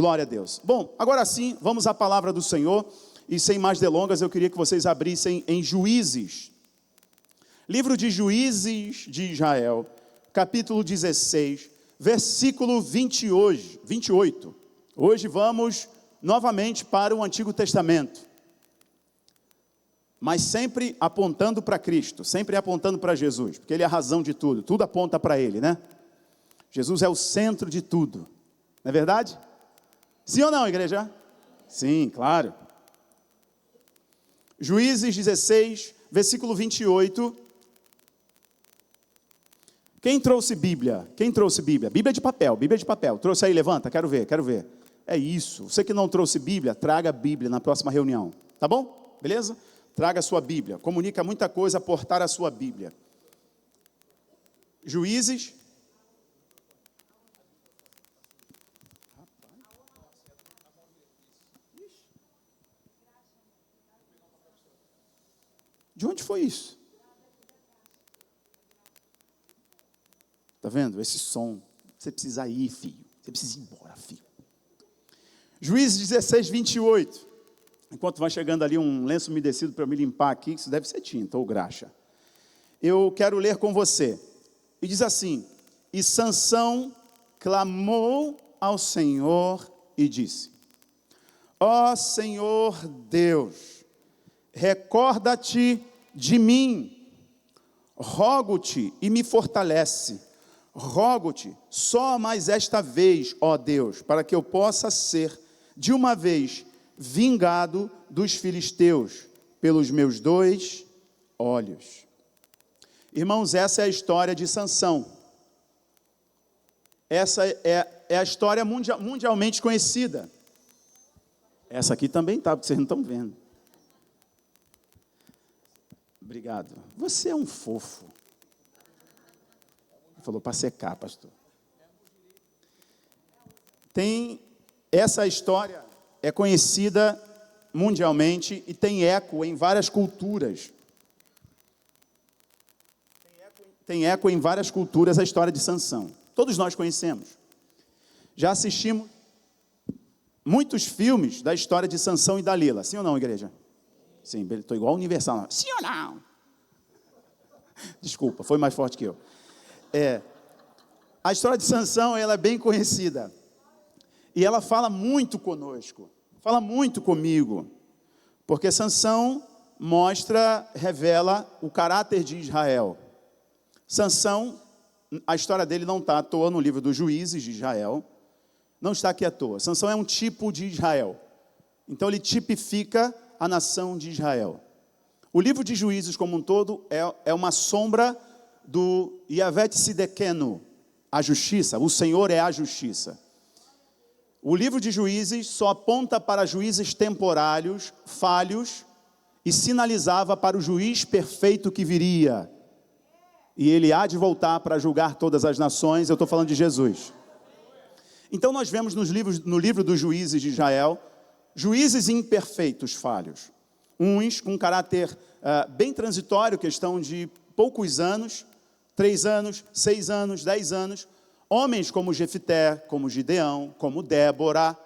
Glória a Deus. Bom, agora sim, vamos à palavra do Senhor. E sem mais delongas, eu queria que vocês abrissem em Juízes. Livro de Juízes de Israel, capítulo 16, versículo 28. Hoje vamos novamente para o Antigo Testamento. Mas sempre apontando para Cristo, sempre apontando para Jesus, porque Ele é a razão de tudo, tudo aponta para Ele, né? Jesus é o centro de tudo, não é verdade? Sim ou não, igreja? Sim, claro. Juízes 16, versículo 28. Quem trouxe Bíblia? Quem trouxe Bíblia? Bíblia de papel. Trouxe aí, levanta, quero ver. É isso. Você que não trouxe Bíblia, traga a Bíblia na próxima reunião, tá bom? Beleza? Traga a sua Bíblia. Comunica muita coisa, portar a sua Bíblia. Juízes. De onde foi isso? Tá vendo? Esse som. Você precisa ir, filho. Você precisa ir embora, filho. Juízes 16, 28. Enquanto vai chegando ali um lenço umedecido para eu me limpar aqui, que isso deve ser tinta ou graxa. Eu quero ler com você. E diz assim: E Sansão clamou ao Senhor e disse: Ó Senhor Deus, recorda-te de mim, rogo-te e me fortalece, rogo-te só mais esta vez, ó Deus, para que eu possa ser de uma vez vingado dos filisteus pelos meus 2 olhos. Irmãos, essa é a história de Sansão. Essa é a história mundialmente conhecida. Essa aqui também está, porque vocês não estão vendo. Obrigado. Você é um fofo. Ele falou para secar, pastor. Essa história é conhecida mundialmente e tem eco em várias culturas. Tem eco em várias culturas a história de Sansão. Todos nós conhecemos. Já assistimos muitos filmes da história de Sansão e Dalila. Sim ou não, igreja? Sim, estou igual ao Universal. Sim ou não? Desculpa, foi mais forte que eu. A história de Sansão, ela é bem conhecida. E ela fala muito conosco. Fala muito comigo. Porque Sansão revela o caráter de Israel. Sansão, a história dele não está à toa no livro dos Juízes de Israel. Não está aqui à toa. Sansão é um tipo de Israel. Então ele tipifica a nação de Israel. O livro de Juízes como um todo é uma sombra do Yahvé Tsidekenu, a justiça. O Senhor é a justiça. O livro de Juízes só aponta para juízes temporários, falhos, e sinalizava para o juiz perfeito que viria. E ele há de voltar para julgar todas as nações. Eu estou falando de Jesus. Então nós vemos no livro dos Juízes de Israel, juízes imperfeitos, falhos. Uns com caráter bem transitório, questão de poucos anos, 3 anos, 6 anos, 10 anos. Homens como Jefité, como Gideão, como Débora,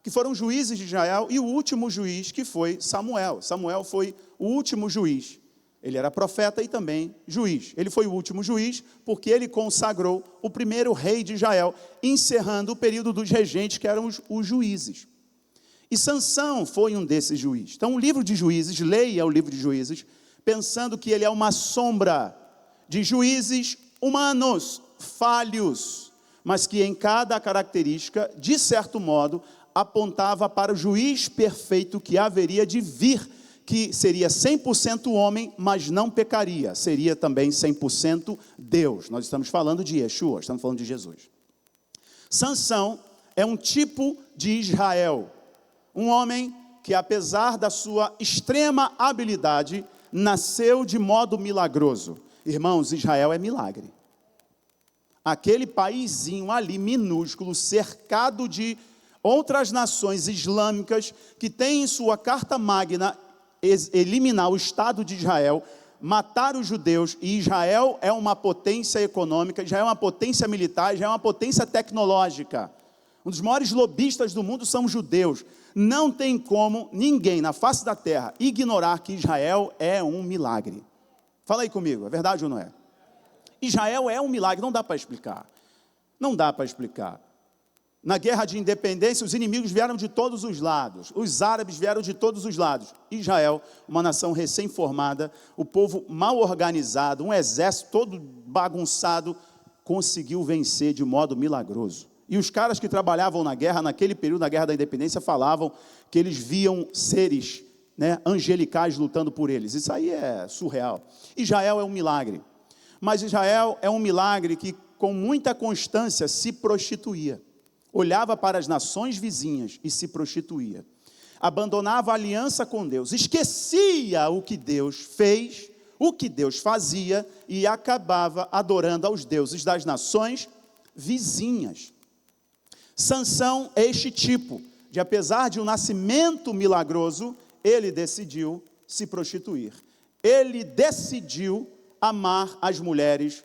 que foram juízes de Israel, e o último juiz que foi Samuel. Samuel foi o último juiz. Ele era profeta e também juiz. Ele foi o último juiz porque ele consagrou o primeiro rei de Israel, encerrando o período dos regentes, que eram os juízes. E Sansão foi um desses juízes. Então o livro de Juízes, leia o livro de Juízes, pensando que ele é uma sombra de juízes humanos, falhos, mas que em cada característica, de certo modo, apontava para o juiz perfeito que haveria de vir, que seria 100% homem, mas não pecaria, seria também 100% Deus. Nós estamos falando de Yeshua, estamos falando de Jesus. Sansão é um tipo de Israel, um homem que, apesar da sua extrema habilidade, nasceu de modo milagroso. Irmãos, Israel é milagre. Aquele paísinho ali minúsculo, cercado de outras nações islâmicas, que tem em sua carta magna eliminar o Estado de Israel, matar os judeus, e Israel é uma potência econômica, Israel é uma potência militar, Israel é uma potência tecnológica. Um dos maiores lobistas do mundo são os judeus. Não tem como ninguém na face da terra ignorar que Israel é um milagre. Fala aí comigo, é verdade ou não é? Israel é um milagre, não dá para explicar. Não dá para explicar. Na guerra de independência, os inimigos vieram de todos os lados. Os árabes vieram de todos os lados. Israel, uma nação recém-formada, o povo mal organizado, um exército todo bagunçado, conseguiu vencer de modo milagroso. E os caras que trabalhavam na guerra, naquele período da Guerra da Independência, falavam que eles viam seres, angelicais lutando por eles. Isso aí é surreal. Israel é um milagre. Mas Israel é um milagre que, com muita constância, se prostituía. Olhava para as nações vizinhas e se prostituía. Abandonava a aliança com Deus. Esquecia o que Deus fez, o que Deus fazia, e acabava adorando aos deuses das nações vizinhas. Sansão é este tipo, de apesar de um nascimento milagroso, ele decidiu se prostituir. Ele decidiu amar as mulheres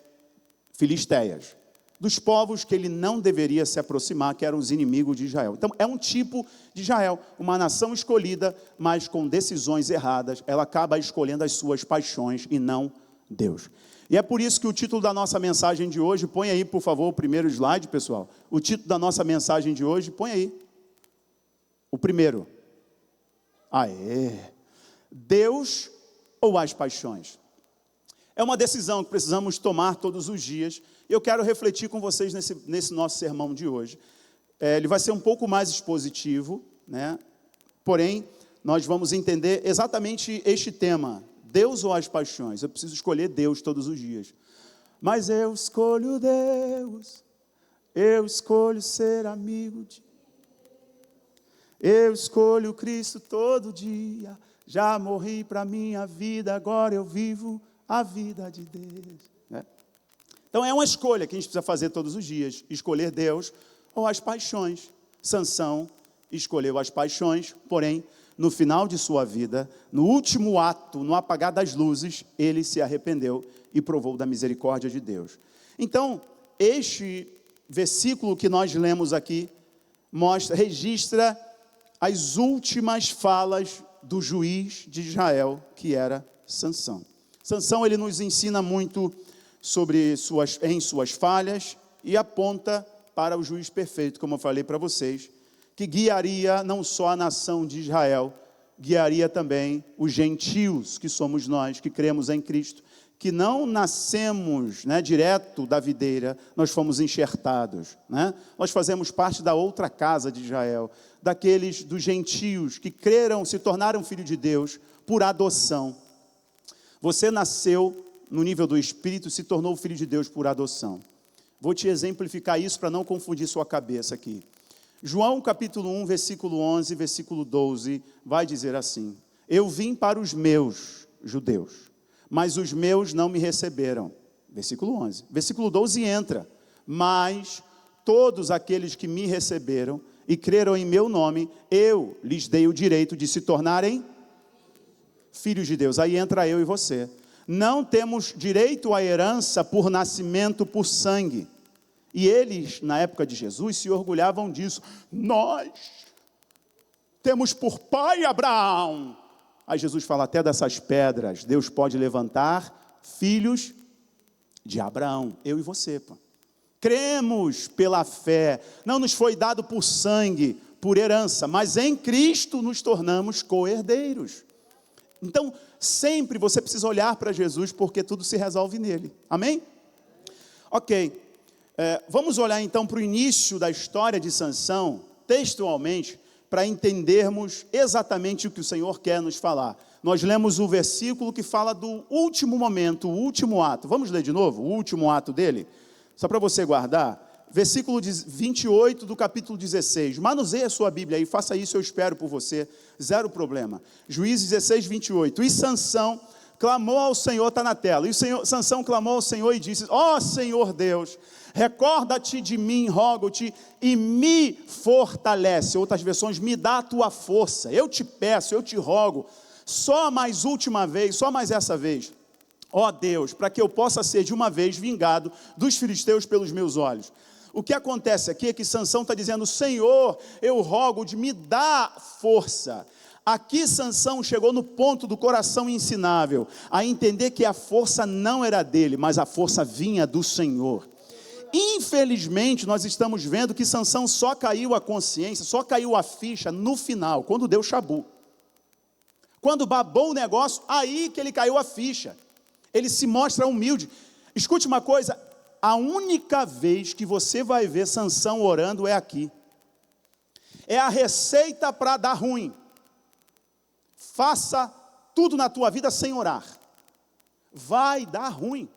filisteias, dos povos que ele não deveria se aproximar, que eram os inimigos de Israel. Então, é um tipo de Israel, uma nação escolhida, mas com decisões erradas, ela acaba escolhendo as suas paixões e não Deus. E é por isso que o título da nossa mensagem de hoje, põe aí, por favor, o primeiro slide, pessoal. O título da nossa mensagem de hoje, põe aí. O primeiro. Deus ou as paixões? É uma decisão que precisamos tomar todos os dias. Eu quero refletir com vocês nesse nosso sermão de hoje. Ele vai ser um pouco mais expositivo, Porém, nós vamos entender exatamente este tema. Deus ou as paixões? Eu preciso escolher Deus todos os dias. Mas eu escolho Deus. Eu escolho ser amigo de... Eu escolho Cristo todo dia. Já morri para minha vida, agora eu vivo a vida de Deus. Então é uma escolha que a gente precisa fazer todos os dias. Escolher Deus ou as paixões. Sansão escolheu as paixões, porém, no final de sua vida, no último ato, no apagar das luzes, ele se arrependeu e provou da misericórdia de Deus. Então, este versículo que nós lemos aqui, registra as últimas falas do juiz de Israel, que era Sansão. Sansão, ele nos ensina muito sobre suas falhas e aponta para o juiz perfeito, como eu falei para vocês, que guiaria não só a nação de Israel, guiaria também os gentios, que somos nós, que cremos em Cristo, que não nascemos direto da videira, nós fomos enxertados. Nós fazemos parte da outra casa de Israel, daqueles dos gentios que creram, se tornaram filho de Deus por adoção. Você nasceu no nível do Espírito, se tornou filho de Deus por adoção. Vou te exemplificar isso para não confundir sua cabeça aqui. João capítulo 1, versículo 11, versículo 12, vai dizer assim: eu vim para os meus judeus, mas os meus não me receberam. Versículo 11. Versículo 12 entra: mas todos aqueles que me receberam e creram em meu nome, eu lhes dei o direito de se tornarem filhos de Deus. Aí entra eu e você. Não temos direito à herança por nascimento, por sangue. E eles, na época de Jesus, se orgulhavam disso. Nós temos por pai Abraão. Aí Jesus fala: até dessas pedras, Deus pode levantar filhos de Abraão. Eu e você, pô. Cremos pela fé. Não nos foi dado por sangue, por herança, mas em Cristo nos tornamos co-herdeiros. Então, sempre você precisa olhar para Jesus, porque tudo se resolve nele. Amém? Ok. Vamos olhar então para o início da história de Sansão, textualmente, para entendermos exatamente o que o Senhor quer nos falar. Nós lemos o versículo que fala do último momento, o último ato. Vamos ler de novo o último ato dele? Só para você guardar. Versículo 28 do capítulo 16. Manuseie a sua Bíblia aí, faça isso, eu espero por você. Zero problema. Juízes 16, 28. E Sansão clamou ao Senhor, está na tela. E Sansão clamou ao Senhor e disse: ó Senhor Deus, recorda-te de mim, rogo-te, e me fortalece. Outras versões: me dá a tua força. Eu te peço, eu te rogo, só mais última vez, só mais essa vez, ó Deus, para que eu possa ser de uma vez vingado dos filisteus pelos meus olhos. O que acontece aqui é que Sansão está dizendo: Senhor, eu rogo de me dar força. Aqui Sansão chegou no ponto do coração ensinável, a entender que a força não era dele, mas a força vinha do Senhor. Infelizmente, nós estamos vendo que Sansão só caiu a consciência, só caiu a ficha no final, quando deu chabu. Quando babou o negócio, aí que ele caiu a ficha. Ele se mostra humilde. Escute uma coisa, a única vez que você vai ver Sansão orando é aqui. É a receita para dar ruim. Faça tudo na tua vida sem orar. Vai dar ruim.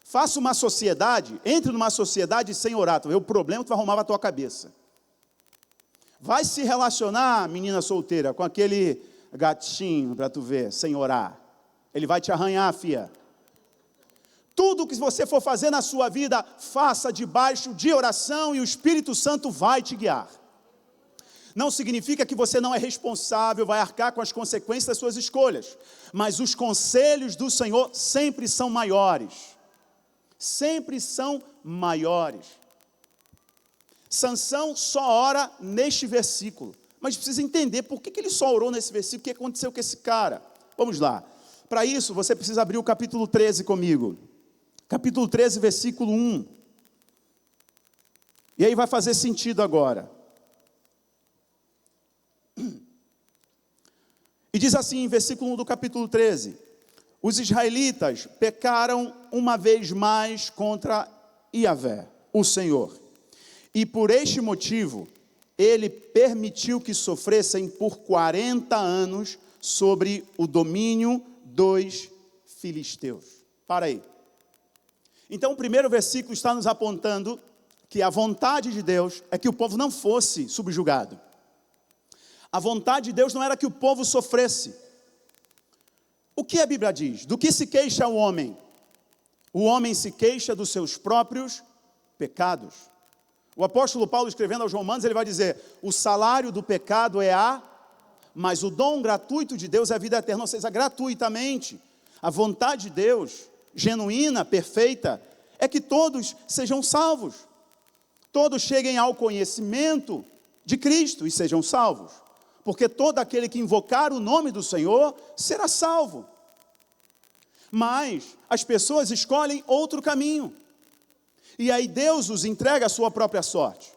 Faça uma sociedade, entre numa sociedade sem orar. Tu vê o problema que tu vai arrumar na tua cabeça. Vai se relacionar, menina solteira, com aquele gatinho para tu ver, sem orar. Ele vai te arranhar, fia. Tudo que você for fazer na sua vida, faça debaixo de oração e o Espírito Santo vai te guiar. Não significa que você não é responsável, vai arcar com as consequências das suas escolhas. Mas os conselhos do Senhor sempre são maiores. Sempre são maiores. Sansão só ora neste versículo. Mas precisa entender por que ele só orou nesse versículo, o que aconteceu com esse cara. Vamos lá. Para isso, você precisa abrir o capítulo 13 comigo. Capítulo 13, versículo 1. E aí vai fazer sentido agora. E diz assim, em versículo 1 do capítulo 13: os israelitas pecaram uma vez mais contra Yahvé, o Senhor. E por este motivo, ele permitiu que sofressem por 40 anos sobre o domínio dos filisteus. Para aí. Então o primeiro versículo está nos apontando que a vontade de Deus é que o povo não fosse subjugado. A vontade de Deus não era que o povo sofresse. O que a Bíblia diz? Do que se queixa o homem? O homem se queixa dos seus próprios pecados. O apóstolo Paulo, escrevendo aos Romanos, ele vai dizer: o salário do pecado é mas o dom gratuito de Deus é a vida eterna, ou seja, gratuitamente. A vontade de Deus, genuína, perfeita, é que todos sejam salvos. Todos cheguem ao conhecimento de Cristo e sejam salvos. Porque todo aquele que invocar o nome do Senhor será salvo. Mas as pessoas escolhem outro caminho. E aí Deus os entrega a sua própria sorte.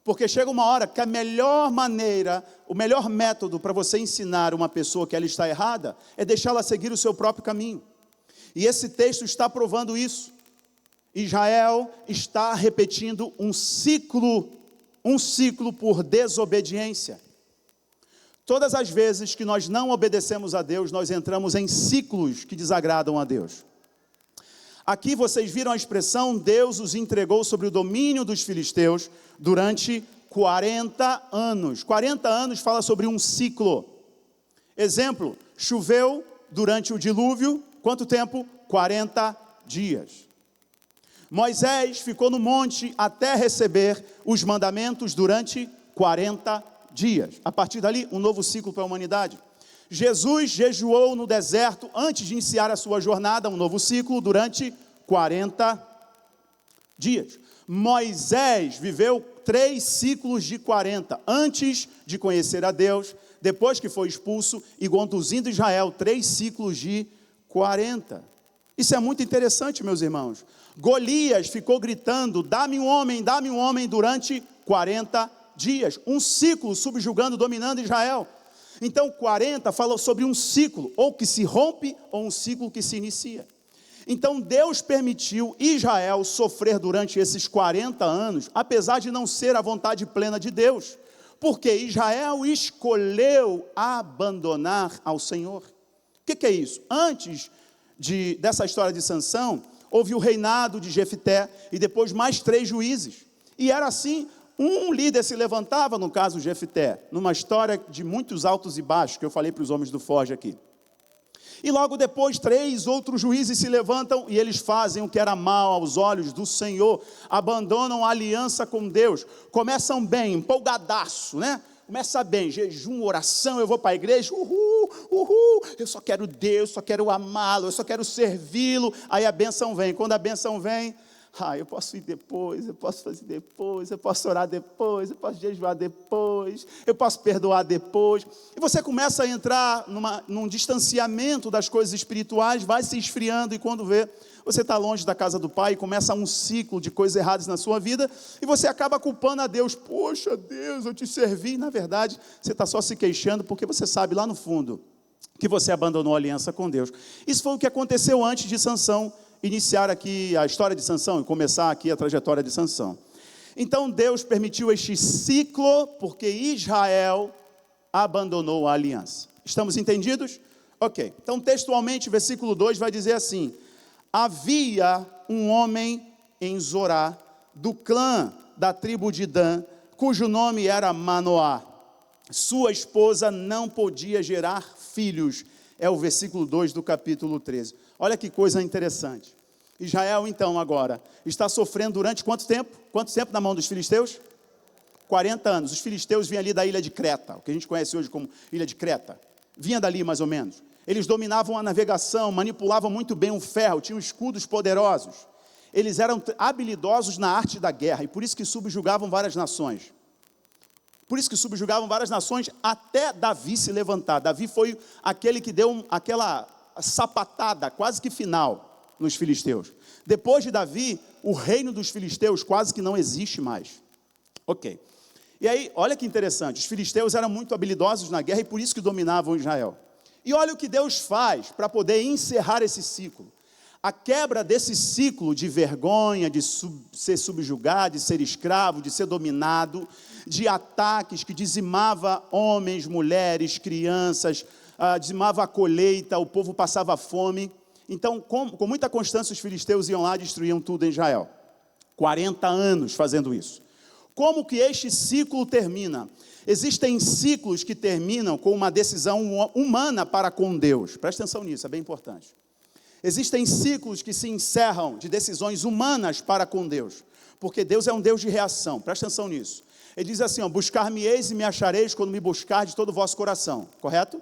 Porque chega uma hora que a melhor maneira, o melhor método para você ensinar uma pessoa que ela está errada, é deixá-la seguir o seu próprio caminho. E esse texto está provando isso. Israel está repetindo um ciclo por desobediência. Todas as vezes que nós não obedecemos a Deus, nós entramos em ciclos que desagradam a Deus. Aqui vocês viram a expressão: Deus os entregou sobre o domínio dos filisteus durante 40 anos. 40 anos fala sobre um ciclo. Exemplo, choveu durante o dilúvio, quanto tempo? 40 dias. Moisés ficou no monte até receber os mandamentos durante 40 dias. A partir dali, um novo ciclo para a humanidade. Jesus jejuou no deserto antes de iniciar a sua jornada, um novo ciclo durante 40 dias. Moisés viveu 3 ciclos de 40, antes de conhecer a Deus, depois que foi expulso e conduzindo Israel, 3 ciclos de 40. Isso é muito interessante, meus irmãos. Golias ficou gritando: dá-me um homem, durante 40 dias. Um ciclo subjugando, dominando Israel. Então 40 fala sobre um ciclo, ou que se rompe, ou um ciclo que se inicia. Então Deus permitiu Israel sofrer durante esses 40 anos, apesar de não ser a vontade plena de Deus. Porque Israel escolheu abandonar ao Senhor. O que é isso? Antes dessa história de Sansão, houve o reinado de Jefté e depois mais 3 juízes. E era assim, um líder se levantava, no caso Jefté, numa história de muitos altos e baixos, que eu falei para os homens do Forge aqui. E logo depois 3 outros juízes se levantam e eles fazem o que era mal aos olhos do Senhor, abandonam a aliança com Deus, começam bem, empolgadaço, né? Começa bem, jejum, oração, eu vou para a igreja, eu só quero Deus, só quero amá-lo, eu só quero servi-lo. Aí a bênção vem, quando a bênção vem, Eu posso ir depois, eu posso fazer depois, eu posso orar depois, eu posso jejuar depois, eu posso perdoar depois. E você começa a entrar num distanciamento das coisas espirituais, vai se esfriando, e quando vê, você está longe da casa do Pai, e começa um ciclo de coisas erradas na sua vida, e você acaba culpando a Deus. Poxa, Deus, eu te servi. Na verdade, você está só se queixando, porque você sabe lá no fundo que você abandonou a aliança com Deus. Isso foi o que aconteceu antes de Sansão iniciar aqui a história de Sansão e começar aqui a trajetória de Sansão. Então Deus permitiu este ciclo porque Israel abandonou a aliança. Estamos entendidos? Ok. Então textualmente, versículo 2 vai dizer assim: havia um homem em Zorá, do clã da tribo de Dan, cujo nome era Manoá. Sua esposa não podia gerar filhos. É o versículo 2 do capítulo 13. Olha que coisa interessante. Israel, então, agora, está sofrendo durante quanto tempo? Quanto tempo na mão dos filisteus? 40 anos. Os filisteus vinham ali da ilha de Creta, o que a gente conhece hoje como ilha de Creta. Vinha dali, mais ou menos. Eles dominavam a navegação, manipulavam muito bem o ferro, tinham escudos poderosos. Eles eram habilidosos na arte da guerra, e por isso que subjugavam várias nações. Por isso que subjugavam várias nações, até Davi se levantar. Davi foi aquele que deu aquela sapatada quase que final nos filisteus. Depois de Davi, o reino dos filisteus quase que não existe mais. Ok. E aí, olha que interessante, os filisteus eram muito habilidosos na guerra e por isso que dominavam Israel. E olha o que Deus faz para poder encerrar esse ciclo. A quebra desse ciclo de vergonha, de ser subjugado, de ser escravo, de ser dominado, de ataques que dizimava homens, mulheres, crianças, dizimava a colheita, o povo passava fome. Então, com muita constância, os filisteus iam lá e destruíam tudo em Israel. 40 anos fazendo isso. Como que este ciclo termina? Existem ciclos que terminam com uma decisão humana para com Deus. Presta atenção nisso, é bem importante. Existem ciclos que se encerram de decisões humanas para com Deus. Porque Deus é um Deus de reação, presta atenção nisso. Ele diz assim, buscar-me-eis e me achareis quando me buscar de todo o vosso coração. Correto?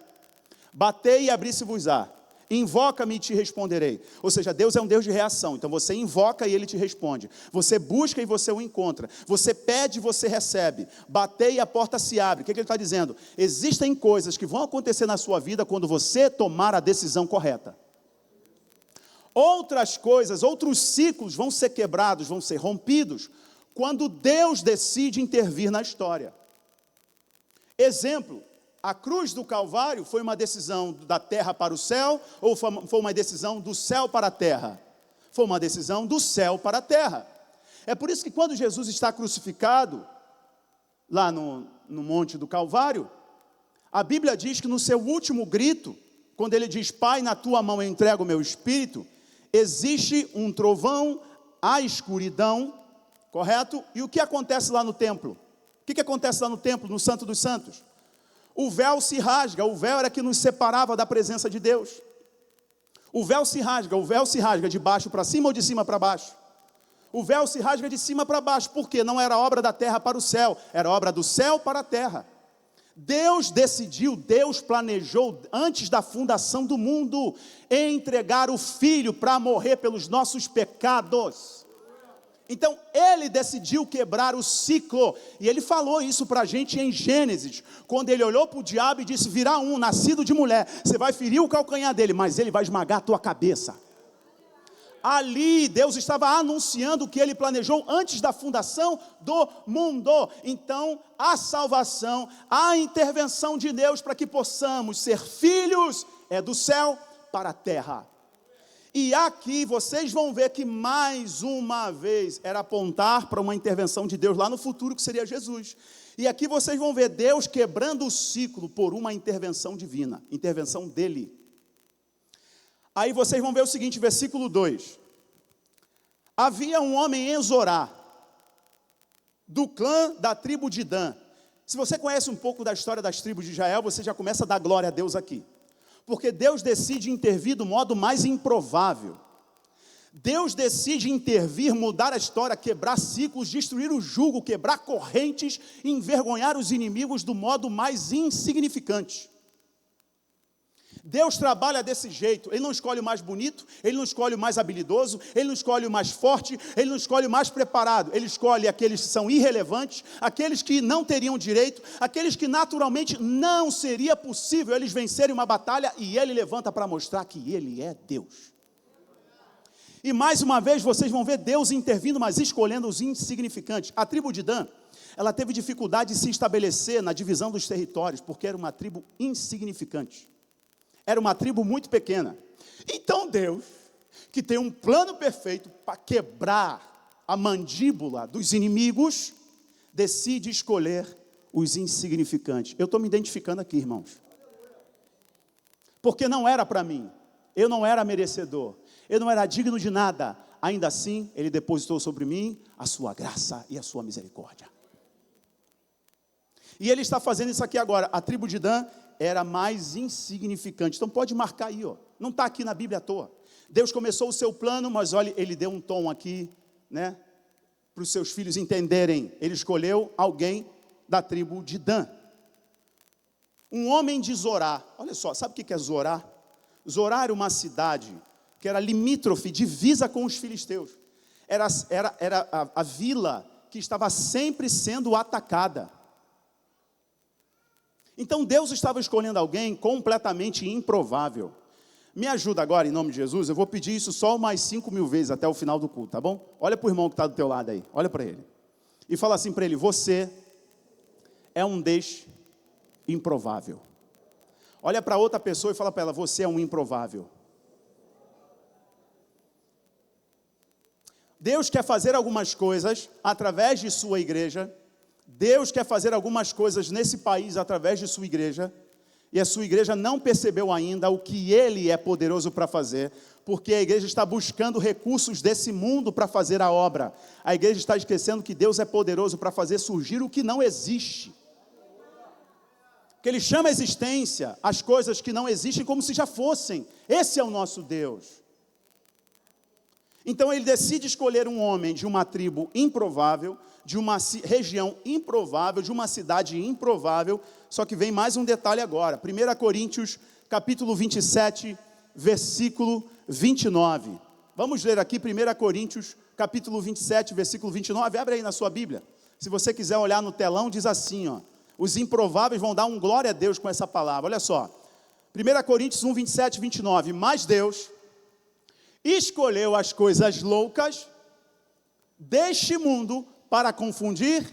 Batei e abri-se-vos-á. Invoca-me e te responderei. Ou seja, Deus é um Deus de reação. Então você invoca e Ele te responde. Você busca e você o encontra. Você pede e você recebe. Batei e a porta se abre. O que ele está dizendo? Existem coisas que vão acontecer na sua vida quando você tomar a decisão correta. Outras coisas, outros ciclos vão ser quebrados, vão ser rompidos, quando Deus decide intervir na história. Exemplo, a cruz do Calvário foi uma decisão da terra para o céu, ou foi uma decisão do céu para a terra? Foi uma decisão do céu para a terra. É por isso que quando Jesus está crucificado, lá no monte do Calvário, a Bíblia diz que no seu último grito, quando ele diz, Pai, na tua mão eu entrego o meu espírito, existe um trovão, a escuridão, correto? E o que acontece lá no templo? O que acontece lá no templo, no Santo dos Santos? O véu se rasga, o véu era que nos separava da presença de Deus. O véu se rasga de baixo para cima ou de cima para baixo? O véu se rasga de cima para baixo, porque não era obra da terra para o céu, era obra do céu para a terra. Deus decidiu, Deus planejou, antes da fundação do mundo, entregar o Filho para morrer pelos nossos pecados. Então, Ele decidiu quebrar o ciclo, e Ele falou isso para a gente em Gênesis, quando Ele olhou para o diabo e disse, virá um, nascido de mulher, você vai ferir o calcanhar dele, mas ele vai esmagar a tua cabeça. Ali, Deus estava anunciando o que Ele planejou antes da fundação do mundo. Então, a salvação, a intervenção de Deus para que possamos ser filhos, é do céu para a terra. E aqui vocês vão ver que mais uma vez era apontar para uma intervenção de Deus lá no futuro, que seria Jesus. E aqui vocês vão ver Deus quebrando o ciclo por uma intervenção divina, intervenção dEle. Aí vocês vão ver o seguinte, versículo 2. Havia um homem em Zorá, do clã da tribo de Dan. Se você conhece um pouco da história das tribos de Israel, você já começa a dar glória a Deus aqui. Porque Deus decide intervir do modo mais improvável. Deus decide intervir, mudar a história, quebrar ciclos, destruir o jugo, quebrar correntes, envergonhar os inimigos do modo mais insignificante. Deus trabalha desse jeito, Ele não escolhe o mais bonito, Ele não escolhe o mais habilidoso, Ele não escolhe o mais forte, Ele não escolhe o mais preparado, Ele escolhe aqueles que são irrelevantes, aqueles que não teriam direito, aqueles que naturalmente não seria possível eles vencerem uma batalha, e Ele levanta para mostrar que Ele é Deus. E mais uma vez vocês vão ver Deus intervindo, mas escolhendo os insignificantes. A tribo de Dan, ela teve dificuldade de se estabelecer na divisão dos territórios, porque era uma tribo insignificante. Era uma tribo muito pequena. Então Deus, que tem um plano perfeito para quebrar a mandíbula dos inimigos, decide escolher os insignificantes. Eu estou me identificando aqui, irmãos. Porque não era para mim. Eu não era merecedor. Eu não era digno de nada. Ainda assim, Ele depositou sobre mim a sua graça e a sua misericórdia. E Ele está fazendo isso aqui agora. A tribo de Dan era mais insignificante. Então pode marcar aí, ó. Não está aqui na Bíblia à toa. Deus começou o seu plano, mas olha, Ele deu um tom aqui, né? Para os seus filhos entenderem. Ele escolheu alguém da tribo de Dan. Um homem de Zorá. Olha só, sabe o que é Zorá? Zorá era uma cidade que era limítrofe, divisa com os filisteus. Era a vila que estava sempre sendo atacada. Então Deus estava escolhendo alguém completamente improvável. Me ajuda agora, em nome de Jesus, eu vou pedir isso só mais 5.000 vezes até o final do culto, tá bom? Olha para o irmão que está do teu lado aí, olha para ele. E fala assim para ele: você é um improvável. Olha para outra pessoa e fala para ela: você é um improvável. Deus quer fazer algumas coisas através de sua igreja. Deus quer fazer algumas coisas nesse país através de sua igreja, e a sua igreja não percebeu ainda o que Ele é poderoso para fazer, porque a igreja está buscando recursos desse mundo para fazer a obra. A igreja está esquecendo que Deus é poderoso para fazer surgir o que não existe. Que Ele chama a existência as coisas que não existem como se já fossem. Esse é o nosso Deus. Então Ele decide escolher um homem de uma tribo improvável, de uma região improvável, de uma cidade improvável. Só que vem mais um detalhe agora. 1 Coríntios, capítulo 27, versículo 29. Vamos ler aqui 1 Coríntios, capítulo 27, versículo 29. Abre aí na sua Bíblia. Se você quiser olhar no telão, diz assim, ó. Os improváveis vão dar um glória a Deus com essa palavra. Olha só. 1 Coríntios 1, 27, 29. Mas Deus escolheu as coisas loucas deste mundo para confundir,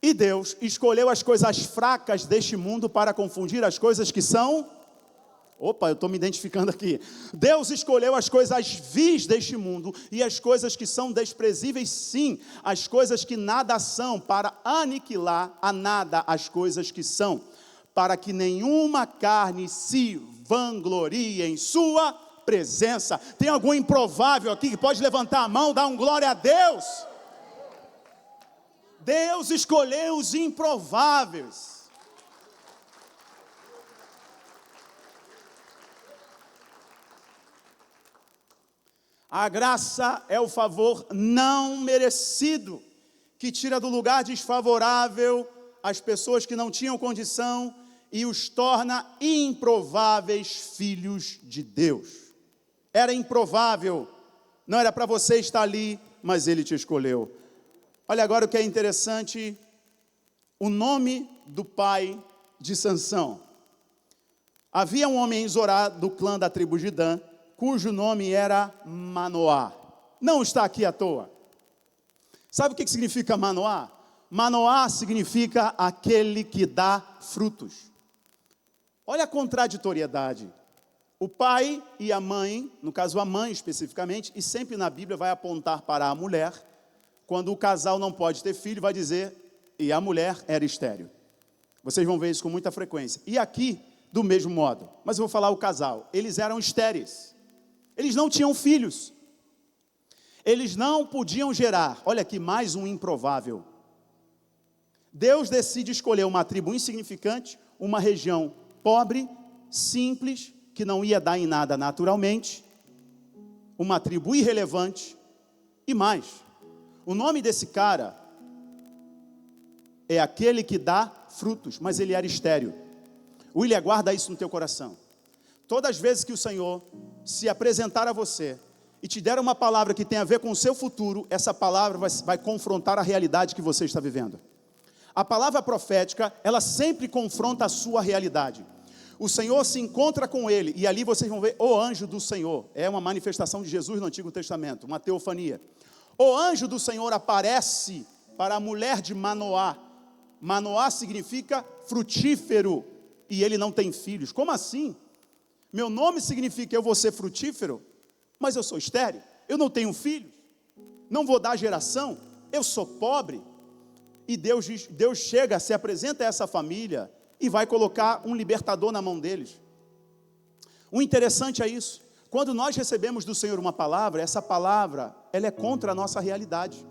e Deus escolheu as coisas fracas deste mundo para confundir as coisas que são... Opa, eu estou me identificando aqui. Deus escolheu as coisas vis deste mundo e as coisas que são desprezíveis, sim, as coisas que nada são, para aniquilar a nada as coisas que são, para que nenhuma carne se vanglorie em sua presença. Tem algum improvável aqui que pode levantar a mão, dar um glória a Deus? Deus escolheu os improváveis. A graça é o favor não merecido, que tira do lugar desfavorável as pessoas que não tinham condição e os torna improváveis filhos de Deus. Era improvável, não era para você estar ali, mas Ele te escolheu. Olha agora o que é interessante, o nome do pai de Sansão. Havia um homem em Zorá, do clã da tribo de Dan, cujo nome era Manoá. Não está aqui à toa. Sabe o que significa Manoá? Manoá significa aquele que dá frutos. Olha a contraditoriedade. O pai e a mãe, no caso a mãe especificamente, e sempre na Bíblia vai apontar para a mulher. Quando o casal não pode ter filho, vai dizer, e a mulher era estéril. Vocês vão ver isso com muita frequência. E aqui, do mesmo modo, mas eu vou falar o casal, eles eram estéreis. Eles não tinham filhos. Eles não podiam gerar. Olha aqui, mais um improvável. Deus decide escolher uma tribo insignificante, uma região pobre, simples, que não ia dar em nada naturalmente, uma tribo irrelevante, e mais, o nome desse cara é aquele que dá frutos, mas ele era estéril. William, guarda isso no teu coração. todas as vezes que o Senhor se apresentar a você e te der uma palavra que tem a ver com o seu futuro, essa palavra vai confrontar a realidade que você está vivendo. A palavra profética, ela sempre confronta a sua realidade. O Senhor se encontra com ele, e ali vocês vão ver o anjo do Senhor. É uma manifestação de Jesus no Antigo Testamento, uma teofania. O anjo do Senhor aparece para a mulher de Manoá. Manoá significa frutífero, e ele não tem filhos. Como assim? Meu nome significa eu vou ser frutífero, mas eu sou estéril, eu não tenho filhos, não vou dar geração, eu sou pobre. E Deus chega, se apresenta a essa família e vai colocar um libertador na mão deles. O interessante é isso. Quando nós recebemos do Senhor uma palavra, essa palavra, ela é contra a nossa realidade.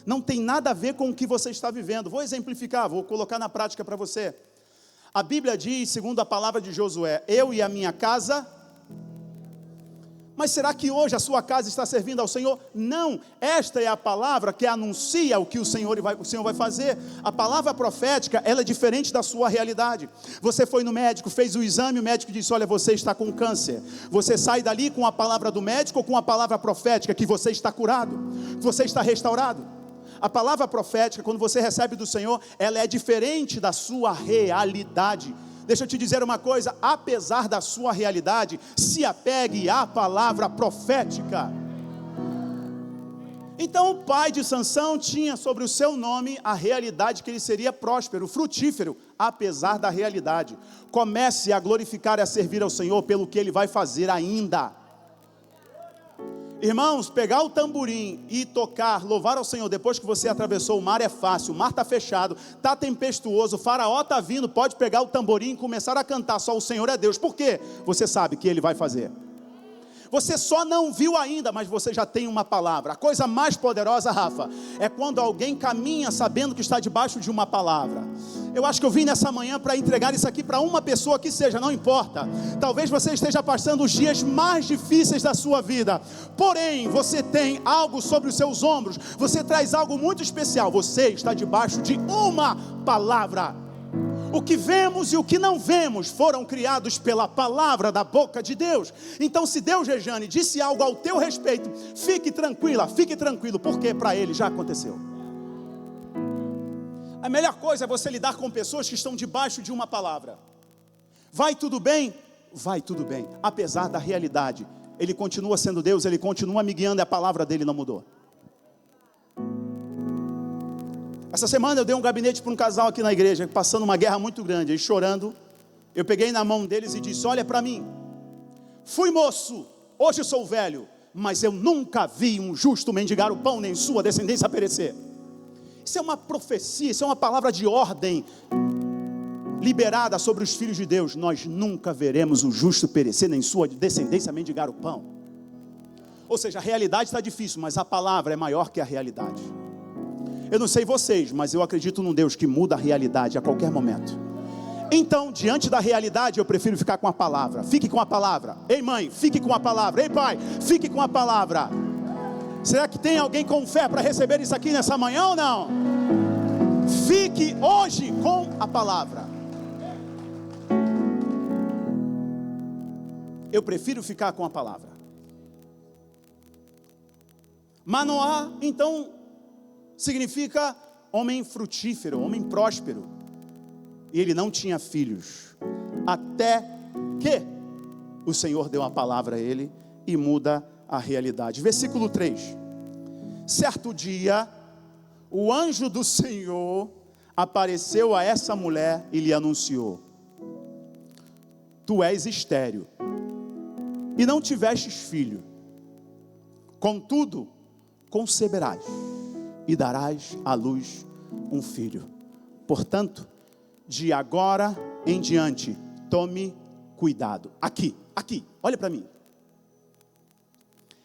Não tem nada a ver com o que você está vivendo. Vou exemplificar, vou colocar na prática para você. A Bíblia diz, segundo a palavra de Josué, eu e a minha casa. Mas será que hoje a sua casa está servindo ao Senhor? Não, esta é a palavra que anuncia o que o Senhor vai fazer. A palavra profética, ela é diferente da sua realidade. Você foi no médico, fez o exame, o médico disse, olha, você está com câncer. Você sai dali com a palavra do médico ou com a palavra profética, que você está curado, que você está restaurado. A palavra profética, quando você recebe do Senhor, ela é diferente da sua realidade. Deixa eu te dizer uma coisa, apesar da sua realidade, se apegue à palavra profética. Então o pai de Sansão tinha sobre o seu nome a realidade que ele seria próspero, frutífero, apesar da realidade. Comece a glorificar e a servir ao Senhor pelo que ele vai fazer ainda. Irmãos, pegar o tamborim e tocar, louvar ao Senhor depois que você atravessou o mar é fácil, o mar está fechado, está tempestuoso, o faraó está vindo, pode pegar o tamborim e começar a cantar, só o Senhor é Deus. Por quê? Você sabe que Ele vai fazer. Você só não viu ainda, mas você já tem uma palavra. A coisa mais poderosa, Rafa, é quando alguém caminha sabendo que está debaixo de uma palavra. Eu acho que eu vim nessa manhã para entregar isso aqui para uma pessoa que seja, não importa. Talvez você esteja passando os dias mais difíceis da sua vida. Porém, você tem algo sobre os seus ombros. Você traz algo muito especial. Você está debaixo de uma palavra. O que vemos e o que não vemos foram criados pela palavra da boca de Deus. Então, se Deus, Rejane, disse algo ao teu respeito, fique tranquila, fique tranquilo, porque para Ele já aconteceu. A melhor coisa é você lidar com pessoas que estão debaixo de uma palavra. Vai tudo bem? Vai tudo bem, apesar da realidade. Ele continua sendo Deus, Ele continua me guiando e a palavra dEle não mudou. Essa semana eu dei um gabinete para um casal aqui na igreja, passando uma guerra muito grande, eles chorando. Eu peguei na mão deles e disse, olha para mim, fui moço, hoje sou velho, mas eu nunca vi um justo mendigar o pão, nem sua descendência perecer. Isso é uma profecia, isso é uma palavra de ordem liberada sobre os filhos de Deus. Nós nunca veremos o justo perecer, nem sua descendência mendigar o pão. Ou seja, a realidade está difícil, mas a palavra é maior que a realidade. Eu não sei vocês, mas eu acredito num Deus que muda a realidade a qualquer momento. Então, diante da realidade, eu prefiro ficar com a palavra. Fique com a palavra. Ei mãe, fique com a palavra. Ei pai, fique com a palavra. Será que tem alguém com fé para receber isso aqui nessa manhã ou não? Fique hoje com a palavra. Eu prefiro ficar com a palavra. Manoá, então, significa homem frutífero, homem próspero. E ele não tinha filhos, até que o Senhor deu uma palavra a ele e muda a realidade. Versículo 3. Certo dia, o anjo do Senhor apareceu a essa mulher e lhe anunciou: tu és estéril e não tivestes filho, contudo conceberás e darás à luz um filho. Portanto, de agora em diante, tome cuidado. Aqui, olha para mim.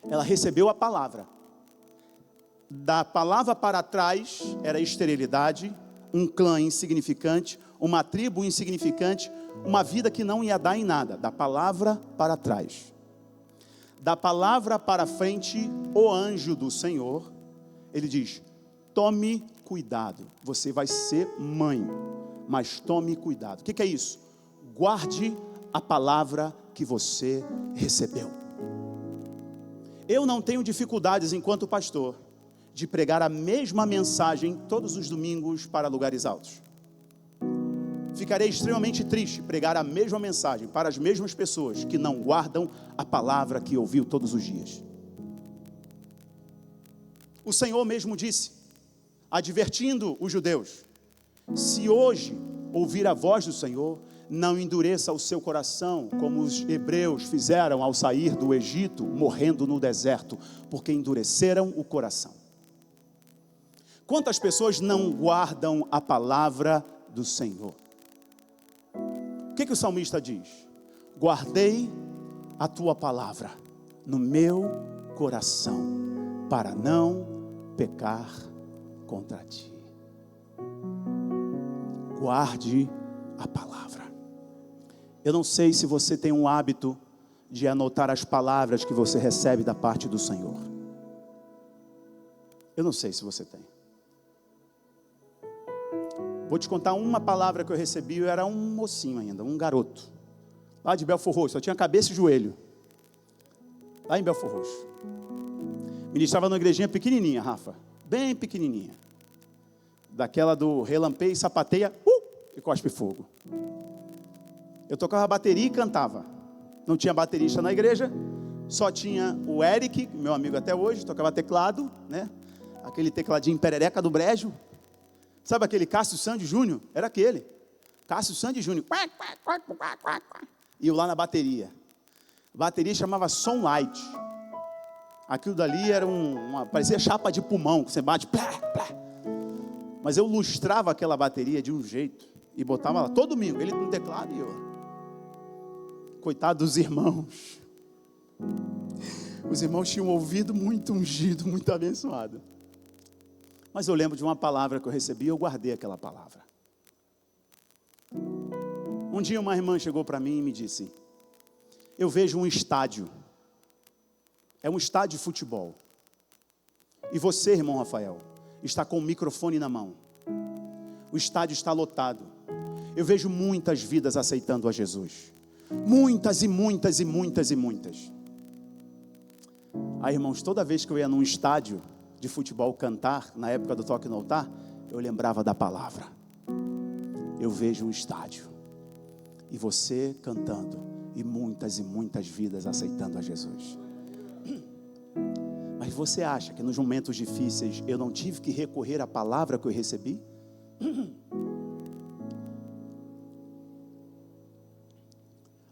Ela recebeu a palavra. Da palavra para trás era esterilidade, um clã insignificante, uma tribo insignificante, uma vida que não ia dar em nada. Da palavra para trás. Da palavra para frente, o anjo do Senhor, ele diz: tome cuidado, você vai ser mãe, mas tome cuidado. O que é isso? Guarde a palavra que você recebeu. Eu não tenho dificuldades enquanto pastor de pregar a mesma mensagem todos os domingos para lugares altos. Ficarei extremamente triste pregar a mesma mensagem para as mesmas pessoas que não guardam a palavra que ouviu todos os dias. O Senhor mesmo disse, advertindo os judeus: se hoje ouvir a voz do Senhor, não endureça o seu coração, como os hebreus fizeram ao sair do Egito, morrendo no deserto, porque endureceram o coração. Quantas pessoas não guardam a palavra do Senhor? O que o salmista diz? Guardei a tua palavra no meu coração, para não pecar contra ti. Guarde a palavra. Eu não sei se você tem um hábito de anotar as palavras que você recebe da parte do Senhor. Eu não sei se você tem. Vou te contar uma palavra que eu recebi. Eu era um mocinho ainda, um garoto, lá de Belford Roxo, só tinha cabeça e joelho, lá em Belford Roxo. Ministrava numa igrejinha pequenininha, Rafa, bem pequenininha, daquela do relampeia e sapateia, e cospe fogo. Eu tocava bateria e cantava. Não tinha baterista na igreja, só tinha o Eric, meu amigo até hoje, tocava teclado, né? Aquele tecladinho perereca do brejo. Sabe aquele Cássio Sandy Júnior? Era aquele. Cássio Sandy Júnior. E eu lá na bateria. A bateria chamava Sonlight. Aquilo dali era parecia chapa de pulmão, que você bate, plá, plá. Mas eu lustrava aquela bateria de um jeito e botava lá todo domingo, ele no teclado e eu. Coitado dos irmãos. Os irmãos tinham ouvido muito ungido, muito abençoado. Mas eu lembro de uma palavra que eu recebi e eu guardei aquela palavra. Um dia uma irmã chegou para mim e me disse: eu vejo um estádio. É um estádio de futebol. E você, irmão Rafael, está com o microfone na mão. O estádio está lotado. Eu vejo muitas vidas aceitando a Jesus. Muitas e muitas e muitas e muitas. Aí, irmãos, toda vez que eu ia num estádio de futebol cantar, na época do toque no altar, eu lembrava da palavra. Eu vejo um estádio, e você cantando, e muitas vidas aceitando a Jesus. Mas você acha que nos momentos difíceis eu não tive que recorrer à palavra que eu recebi?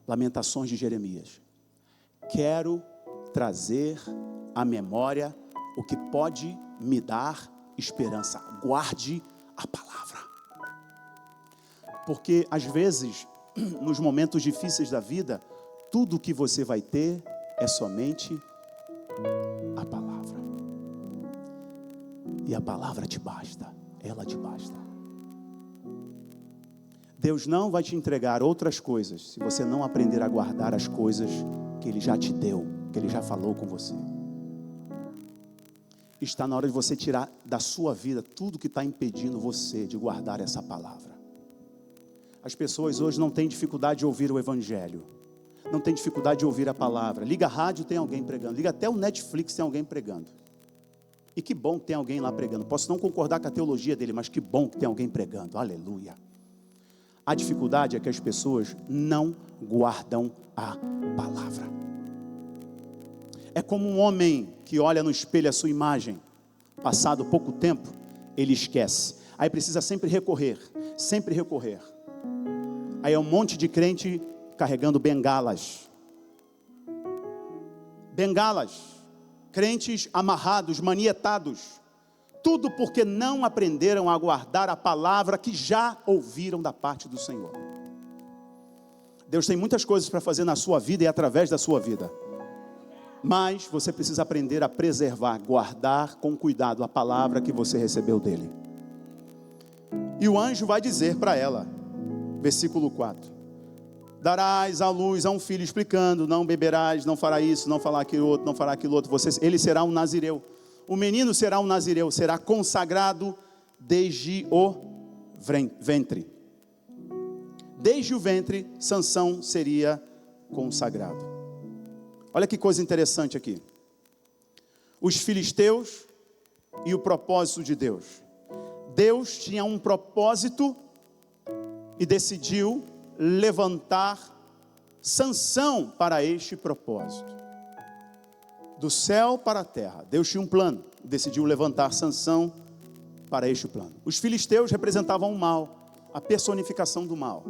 Lamentações de Jeremias. Quero trazer à memória o que pode me dar esperança. Guarde a palavra. Porque às vezes, nos momentos difíceis da vida, tudo o que você vai ter é somente a palavra. E a palavra te basta. Ela te basta. Deus não vai te entregar outras coisas se você não aprender a guardar as coisas que Ele já te deu, que Ele já falou com você. Está na hora de você tirar da sua vida tudo que está impedindo você de guardar essa palavra. As pessoas hoje não têm dificuldade de ouvir o Evangelho, não têm dificuldade de ouvir a palavra. Liga a rádio, tem alguém pregando. Liga até o Netflix, tem alguém pregando. E que bom que tem alguém lá pregando. Posso não concordar com a teologia dele, mas que bom que tem alguém pregando. Aleluia. A dificuldade é que as pessoas não guardam a palavra. É como um homem que olha no espelho a sua imagem. Passado pouco tempo, ele esquece. Aí precisa sempre recorrer. Sempre recorrer. Aí é um monte de crente carregando bengalas. Bengalas. Crentes amarrados, manietados. Tudo porque não aprenderam a guardar a palavra que já ouviram da parte do Senhor. Deus tem muitas coisas para fazer na sua vida e através da sua vida. Mas você precisa aprender a preservar, guardar com cuidado a palavra que você recebeu dele. E o anjo vai dizer para ela, versículo 4: darás à luz a um filho, explicando, não beberás, não fará isso, não fará aquilo outro, não fará aquilo outro. Ele será um nazireu. O menino será um nazireu, será consagrado desde o ventre. Desde o ventre, Sansão seria com o sagrado. Olha que coisa interessante aqui. Os filisteus e o propósito de Deus. Deus tinha um propósito e decidiu levantar Sansão para este propósito. Do céu para a terra, Deus tinha um plano, decidiu levantar Sansão para este plano. Os filisteus representavam o mal, a personificação do mal.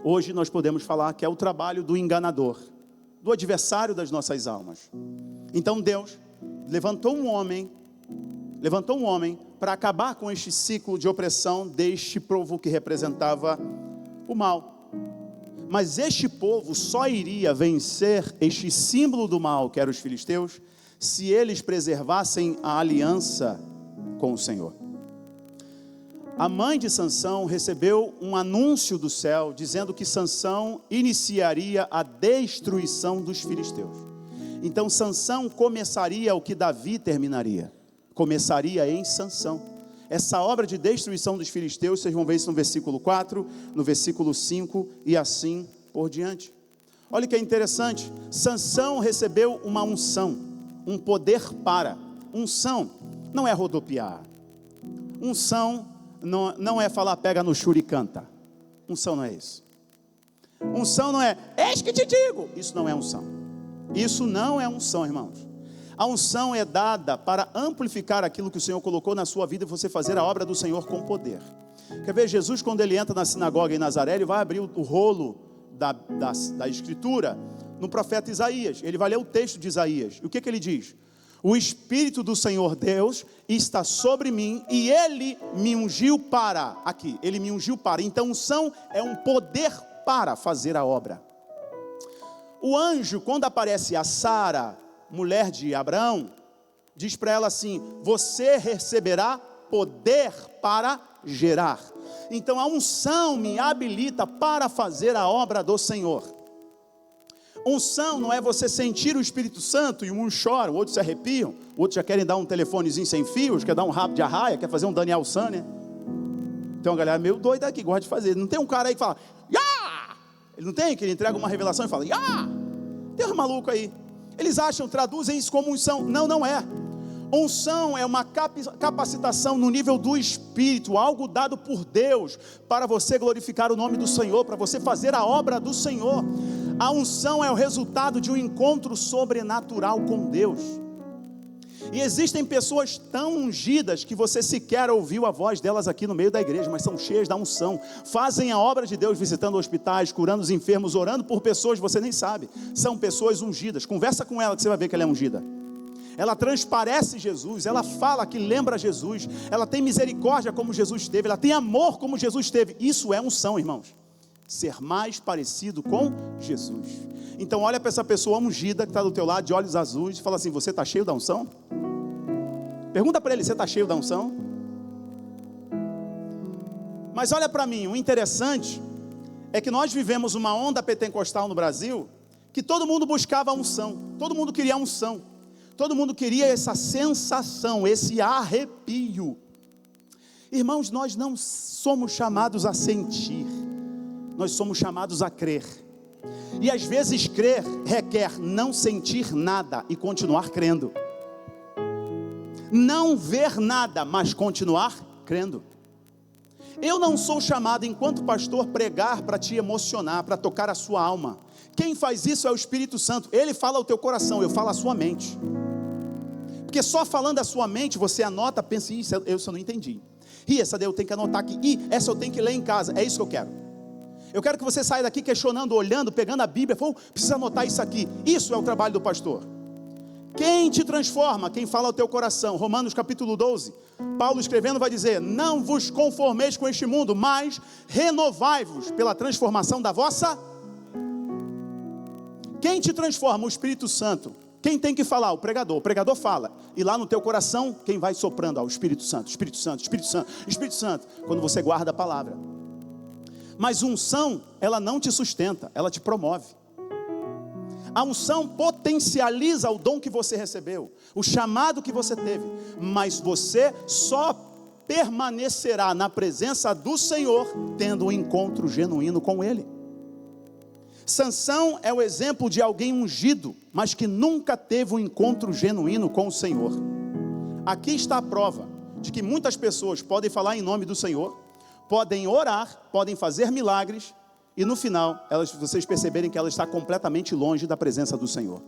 Hoje nós podemos falar que é o trabalho do enganador, do adversário das nossas almas. Então Deus levantou um homem para acabar com este ciclo de opressão deste povo que representava o mal. Mas este povo só iria vencer este símbolo do mal, que eram os filisteus, se eles preservassem a aliança com o Senhor. A mãe de Sansão recebeu um anúncio do céu, dizendo que Sansão iniciaria a destruição dos filisteus. Então Sansão começaria o que Davi terminaria. Começaria em Sansão. Essa obra de destruição dos filisteus, vocês vão ver isso no versículo 4, no versículo 5 e assim por diante. Olha que é interessante, Sansão recebeu uma unção, um poder para. Unção não é rodopiar. Unção não é falar pega no churi e canta. Unção não é isso. Unção não é, eis que te digo. Isso não é unção. Isso não é unção, irmãos. A unção é dada para amplificar aquilo que o Senhor colocou na sua vida e você fazer a obra do Senhor com poder. Quer ver, Jesus quando ele entra na sinagoga em Nazaré, ele vai abrir o rolo da escritura no profeta Isaías. Ele vai ler o texto de Isaías. E o que ele diz? O Espírito do Senhor Deus está sobre mim e Ele me ungiu para, aqui, Ele me ungiu para. Então unção é um poder para fazer a obra. O anjo, quando aparece a Sara, mulher de Abraão, diz para ela assim, você receberá poder para gerar. Então a unção me habilita para fazer a obra do Senhor. Unção não é você sentir o Espírito Santo e um chora, o outro se arrepiam, o outro já querem dar um telefonezinho sem fios, quer dar um rabo de arraia, quer fazer um Daniel Sânia. Tem uma galera meio doida aqui, gosta de fazer. Não tem um cara aí que fala, Yá! Ele não tem, que ele entrega uma revelação e fala, Yá! Tem um maluco aí. Eles acham, traduzem isso como unção. Não, não é. Unção é uma capacitação no nível do Espírito, algo dado por Deus, para você glorificar o nome do Senhor, para você fazer a obra do Senhor. A unção é o resultado de um encontro sobrenatural com Deus. E existem pessoas tão ungidas que você sequer ouviu a voz delas aqui no meio da igreja, mas são cheias da unção, fazem a obra de Deus, visitando hospitais, curando os enfermos, orando por pessoas que você nem sabe, são pessoas ungidas. Conversa com ela que você vai ver que ela é ungida. Ela transparece Jesus, ela fala que lembra Jesus, ela tem misericórdia como Jesus teve, ela tem amor como Jesus teve. Isso é unção, irmãos, ser mais parecido com Jesus. Então olha para essa pessoa ungida que está do teu lado, de olhos azuis, e fala assim, você está cheio da unção? Pergunta para ele, você está cheio da unção? Mas olha para mim, o interessante é que nós vivemos uma onda pentecostal no Brasil, que todo mundo buscava a unção, todo mundo queria a unção, todo mundo queria essa sensação, esse arrepio. Irmãos, nós não somos chamados a sentir, nós somos chamados a crer. E às vezes crer requer não sentir nada e continuar crendo. Não ver nada, mas continuar crendo. Eu não sou chamado enquanto pastor pregar para te emocionar, para tocar a sua alma. Quem faz isso é o Espírito Santo. Ele fala ao teu coração, eu falo à sua mente. Porque só falando a sua mente você anota, pensa, isso eu não entendi. E essa daí eu tenho que anotar aqui. E essa eu tenho que ler em casa. É isso que eu quero. Eu quero que você saia daqui questionando, olhando, pegando a Bíblia. Precisa anotar isso aqui. Isso é o trabalho do pastor. Quem te transforma? Quem fala ao teu coração. Romanos capítulo 12. Paulo escrevendo vai dizer, não vos conformeis com este mundo, mas renovai-vos pela transformação da vossa. Quem te transforma? O Espírito Santo. Quem tem que falar? O pregador fala, e lá no teu coração, quem vai soprando? O Espírito Santo, Espírito Santo, Espírito Santo, Espírito Santo, quando você guarda a palavra. Mas unção, ela não te sustenta, ela te promove. A unção potencializa o dom que você recebeu, o chamado que você teve, mas você só permanecerá na presença do Senhor, tendo um encontro genuíno com Ele. Sansão é o exemplo de alguém ungido, mas que nunca teve um encontro genuíno com o Senhor. Aqui está a prova de que muitas pessoas podem falar em nome do Senhor, podem orar, podem fazer milagres, e no final, vocês perceberem que ela está completamente longe da presença do Senhor.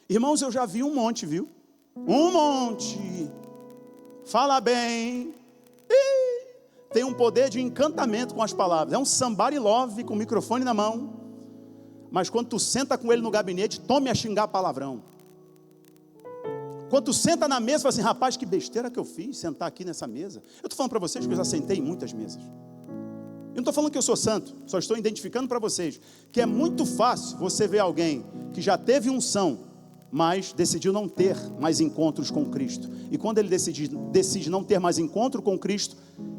Irmãos, eu já vi um monte, viu? Um monte. Fala bem. Tem um poder de encantamento com as palavras. É um somebody love com o microfone na mão. Mas quando tu senta com ele no gabinete, tome a xingar palavrão. Quando tu senta na mesa, fala assim, rapaz, que besteira que eu fiz, sentar aqui nessa mesa. Eu estou falando para vocês que eu já sentei em muitas mesas. Eu não estou falando que eu sou santo, só estou identificando para vocês que é muito fácil você ver alguém que já teve unção, mas decidiu não ter mais encontros com Cristo. E quando ele decide não ter mais encontro com Cristo,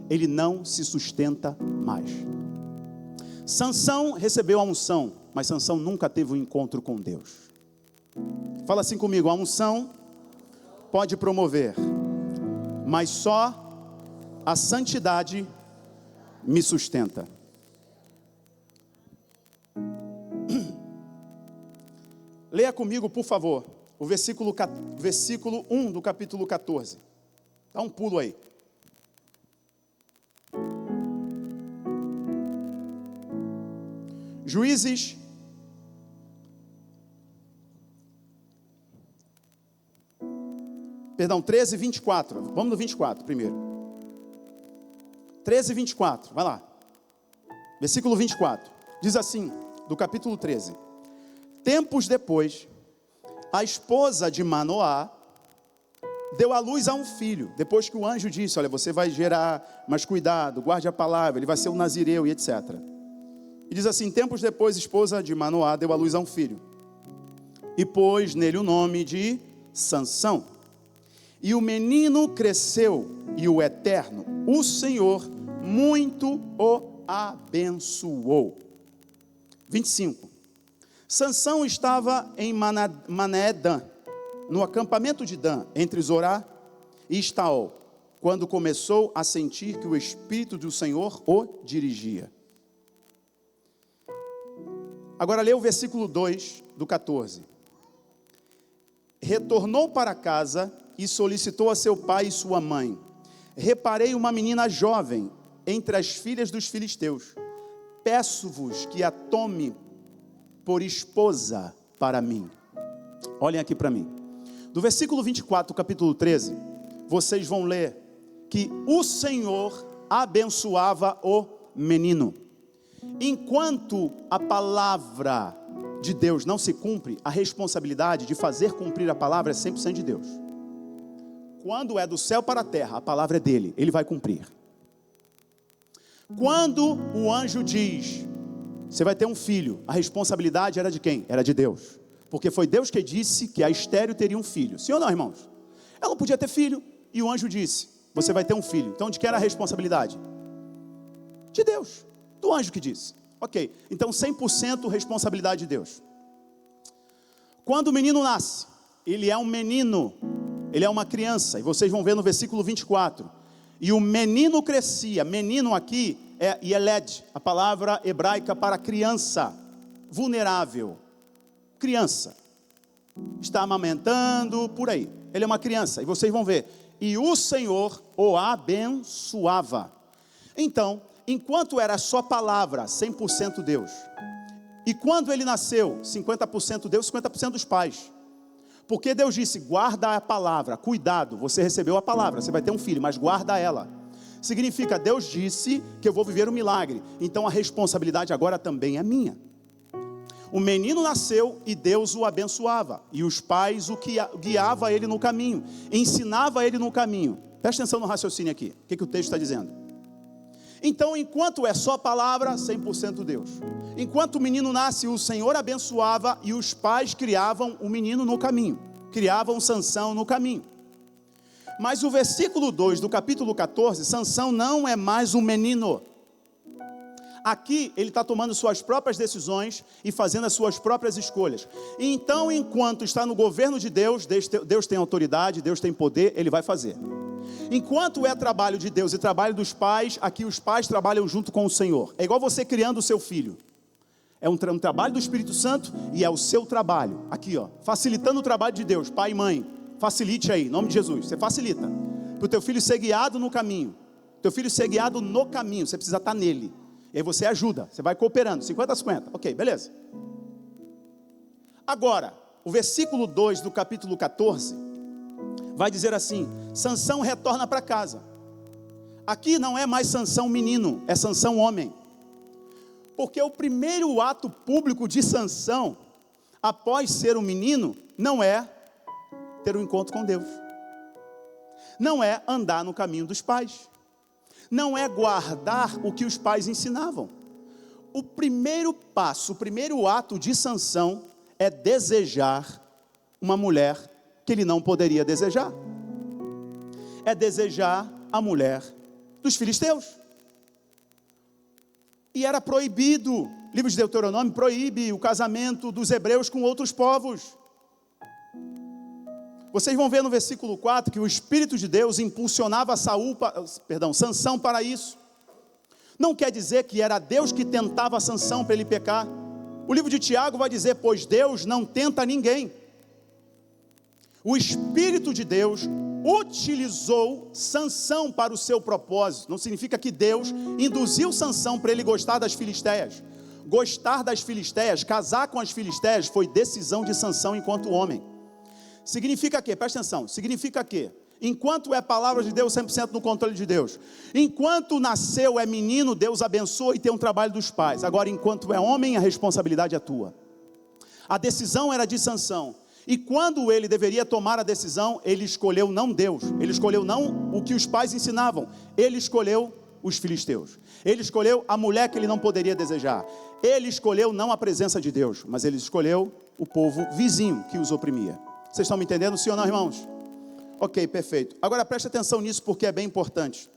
ele não se sustenta mais. Sansão recebeu a unção, mas Sansão nunca teve um encontro com Deus. Fala assim comigo, a unção pode promover, mas só a santidade me sustenta. Leia comigo, por favor, o versículo 1 do capítulo 14. Dá um pulo aí. Juízes 13, 24. Vamos no 24 primeiro. 13, 24, vai lá. Versículo 24. Diz assim, do capítulo 13. Tempos depois, a esposa de Manoá deu à luz a um filho. Depois que o anjo disse, olha, você vai gerar, mas cuidado, guarde a palavra, ele vai ser um nazireu e etc. E diz assim, tempos depois, a esposa de Manoá deu à luz a um filho. E pôs nele o nome de Sansão. E o menino cresceu, e o Eterno, o Senhor, muito o abençoou. 25. Sansão estava em Mané-Dan, no acampamento de Dan, entre Zorá e Estaol, quando começou a sentir que o Espírito do Senhor o dirigia. Agora lê o versículo 2 do 14. Retornou para casa e solicitou a seu pai e sua mãe. Reparei uma menina jovem entre as filhas dos filisteus. Peço-vos que a tome por esposa para mim. Olhem aqui para mim. Do versículo 24 do capítulo 13, vocês vão ler que o Senhor abençoava o menino. Enquanto a palavra de Deus não se cumpre, a responsabilidade de fazer cumprir a palavra é 100% de Deus. Quando é do céu para a terra, a palavra é dele, ele vai cumprir. Quando o anjo diz, você vai ter um filho, a responsabilidade era de quem? Era de Deus. Porque foi Deus que disse que a estéril teria um filho. Sim ou não, irmãos? Ela não podia ter filho, e o anjo disse, você vai ter um filho. Então de quem era a responsabilidade? De Deus, do anjo que disse. Ok, então 100% responsabilidade de Deus. Quando o menino nasce, ele é um menino, ele é uma criança, e vocês vão ver no versículo 24, e o menino crescia. Menino aqui é Yeled, a palavra hebraica para criança, vulnerável, criança, está amamentando, por aí, ele é uma criança, e vocês vão ver, e o Senhor o abençoava. Então, enquanto era só palavra, 100% Deus, e quando ele nasceu, 50% Deus, 50% dos pais, porque Deus disse, guarda a palavra, cuidado, você recebeu a palavra, você vai ter um filho, mas guarda ela. Significa, Deus disse que eu vou viver um milagre, então a responsabilidade agora também é minha. O menino nasceu e Deus o abençoava, e os pais o guiava ele no caminho, ensinava ele no caminho. Presta atenção no raciocínio aqui, o que o texto está dizendo. Então, enquanto é só palavra, 100% Deus. Enquanto o menino nasce, o Senhor abençoava e os pais criavam o menino no caminho. Criavam Sansão no caminho. Mas o versículo 2 do capítulo 14, Sansão não é mais um menino. Aqui ele está tomando suas próprias decisões e fazendo as suas próprias escolhas. Então, enquanto está no governo de Deus, Deus tem autoridade, Deus tem poder, ele vai fazer. Enquanto é trabalho de Deus e trabalho dos pais, aqui os pais trabalham junto com o Senhor. É igual você criando o seu filho. É um trabalho do Espírito Santo e é o seu trabalho. Aqui, ó, facilitando o trabalho de Deus. Pai e mãe, facilite aí, em nome de Jesus. Você facilita. Para o teu filho ser guiado no caminho. Teu filho ser guiado no caminho, você precisa estar nele. E aí você ajuda, você vai cooperando, 50-50. Ok, beleza. Agora, o versículo 2 do capítulo 14 vai dizer assim: Sansão retorna para casa. Aqui não é mais Sansão menino, é Sansão homem. Porque o primeiro ato público de Sansão, após ser um menino, não é ter um encontro com Deus. Não é andar no caminho dos pais. Não é guardar o que os pais ensinavam. O primeiro passo, o primeiro ato de Sansão é desejar uma mulher que ele não poderia desejar. É desejar a mulher dos filisteus. E era proibido, o livro de Deuteronômio proíbe o casamento dos hebreus com outros povos. Vocês vão ver no versículo 4 que o Espírito de Deus impulsionava Sansão para isso. Não quer dizer que era Deus que tentava Sansão para ele pecar. O livro de Tiago vai dizer: pois Deus não tenta ninguém. O Espírito de Deus utilizou Sansão para o seu propósito. Não significa que Deus induziu Sansão para ele gostar das filisteias. Gostar das filisteias, casar com as filisteias, foi decisão de Sansão enquanto homem. Significa que, presta atenção, significa que, enquanto é palavra de Deus, 100% no controle de Deus. Enquanto nasceu, é menino, Deus abençoa e tem um trabalho dos pais. Agora, enquanto é homem, a responsabilidade é tua. A decisão era de Sansão. E quando ele deveria tomar a decisão, ele escolheu não Deus. Ele escolheu não o que os pais ensinavam. Ele escolheu os filisteus. Ele escolheu a mulher que ele não poderia desejar. Ele escolheu não a presença de Deus, mas ele escolheu o povo vizinho que os oprimia. Vocês estão me entendendo, sim ou não, irmãos? Ok, perfeito. Agora preste atenção nisso porque é bem importante.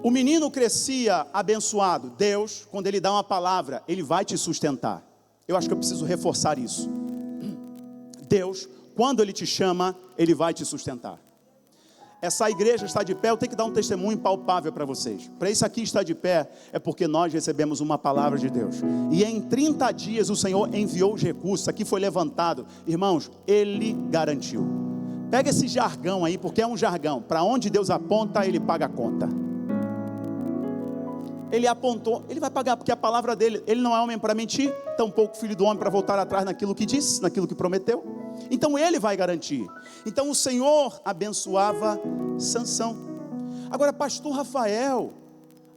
O menino crescia abençoado. Deus, quando ele dá uma palavra, ele vai te sustentar. Eu acho que eu preciso reforçar isso. Deus, quando ele te chama, ele vai te sustentar. Essa igreja está de pé, eu tenho que dar um testemunho palpável para vocês. Para isso aqui estar de pé, é porque nós recebemos uma palavra de Deus. E em 30 dias o Senhor enviou os recursos, aqui foi levantado. Irmãos, Ele garantiu. Pega esse jargão aí, porque é um jargão. Para onde Deus aponta, Ele paga a conta. Ele apontou, Ele vai pagar, porque a palavra dele, Ele não é homem para mentir, tampouco filho do homem para voltar atrás naquilo que disse, naquilo que prometeu. Então Ele vai garantir. Então o Senhor abençoava Sansão. Agora, pastor Rafael,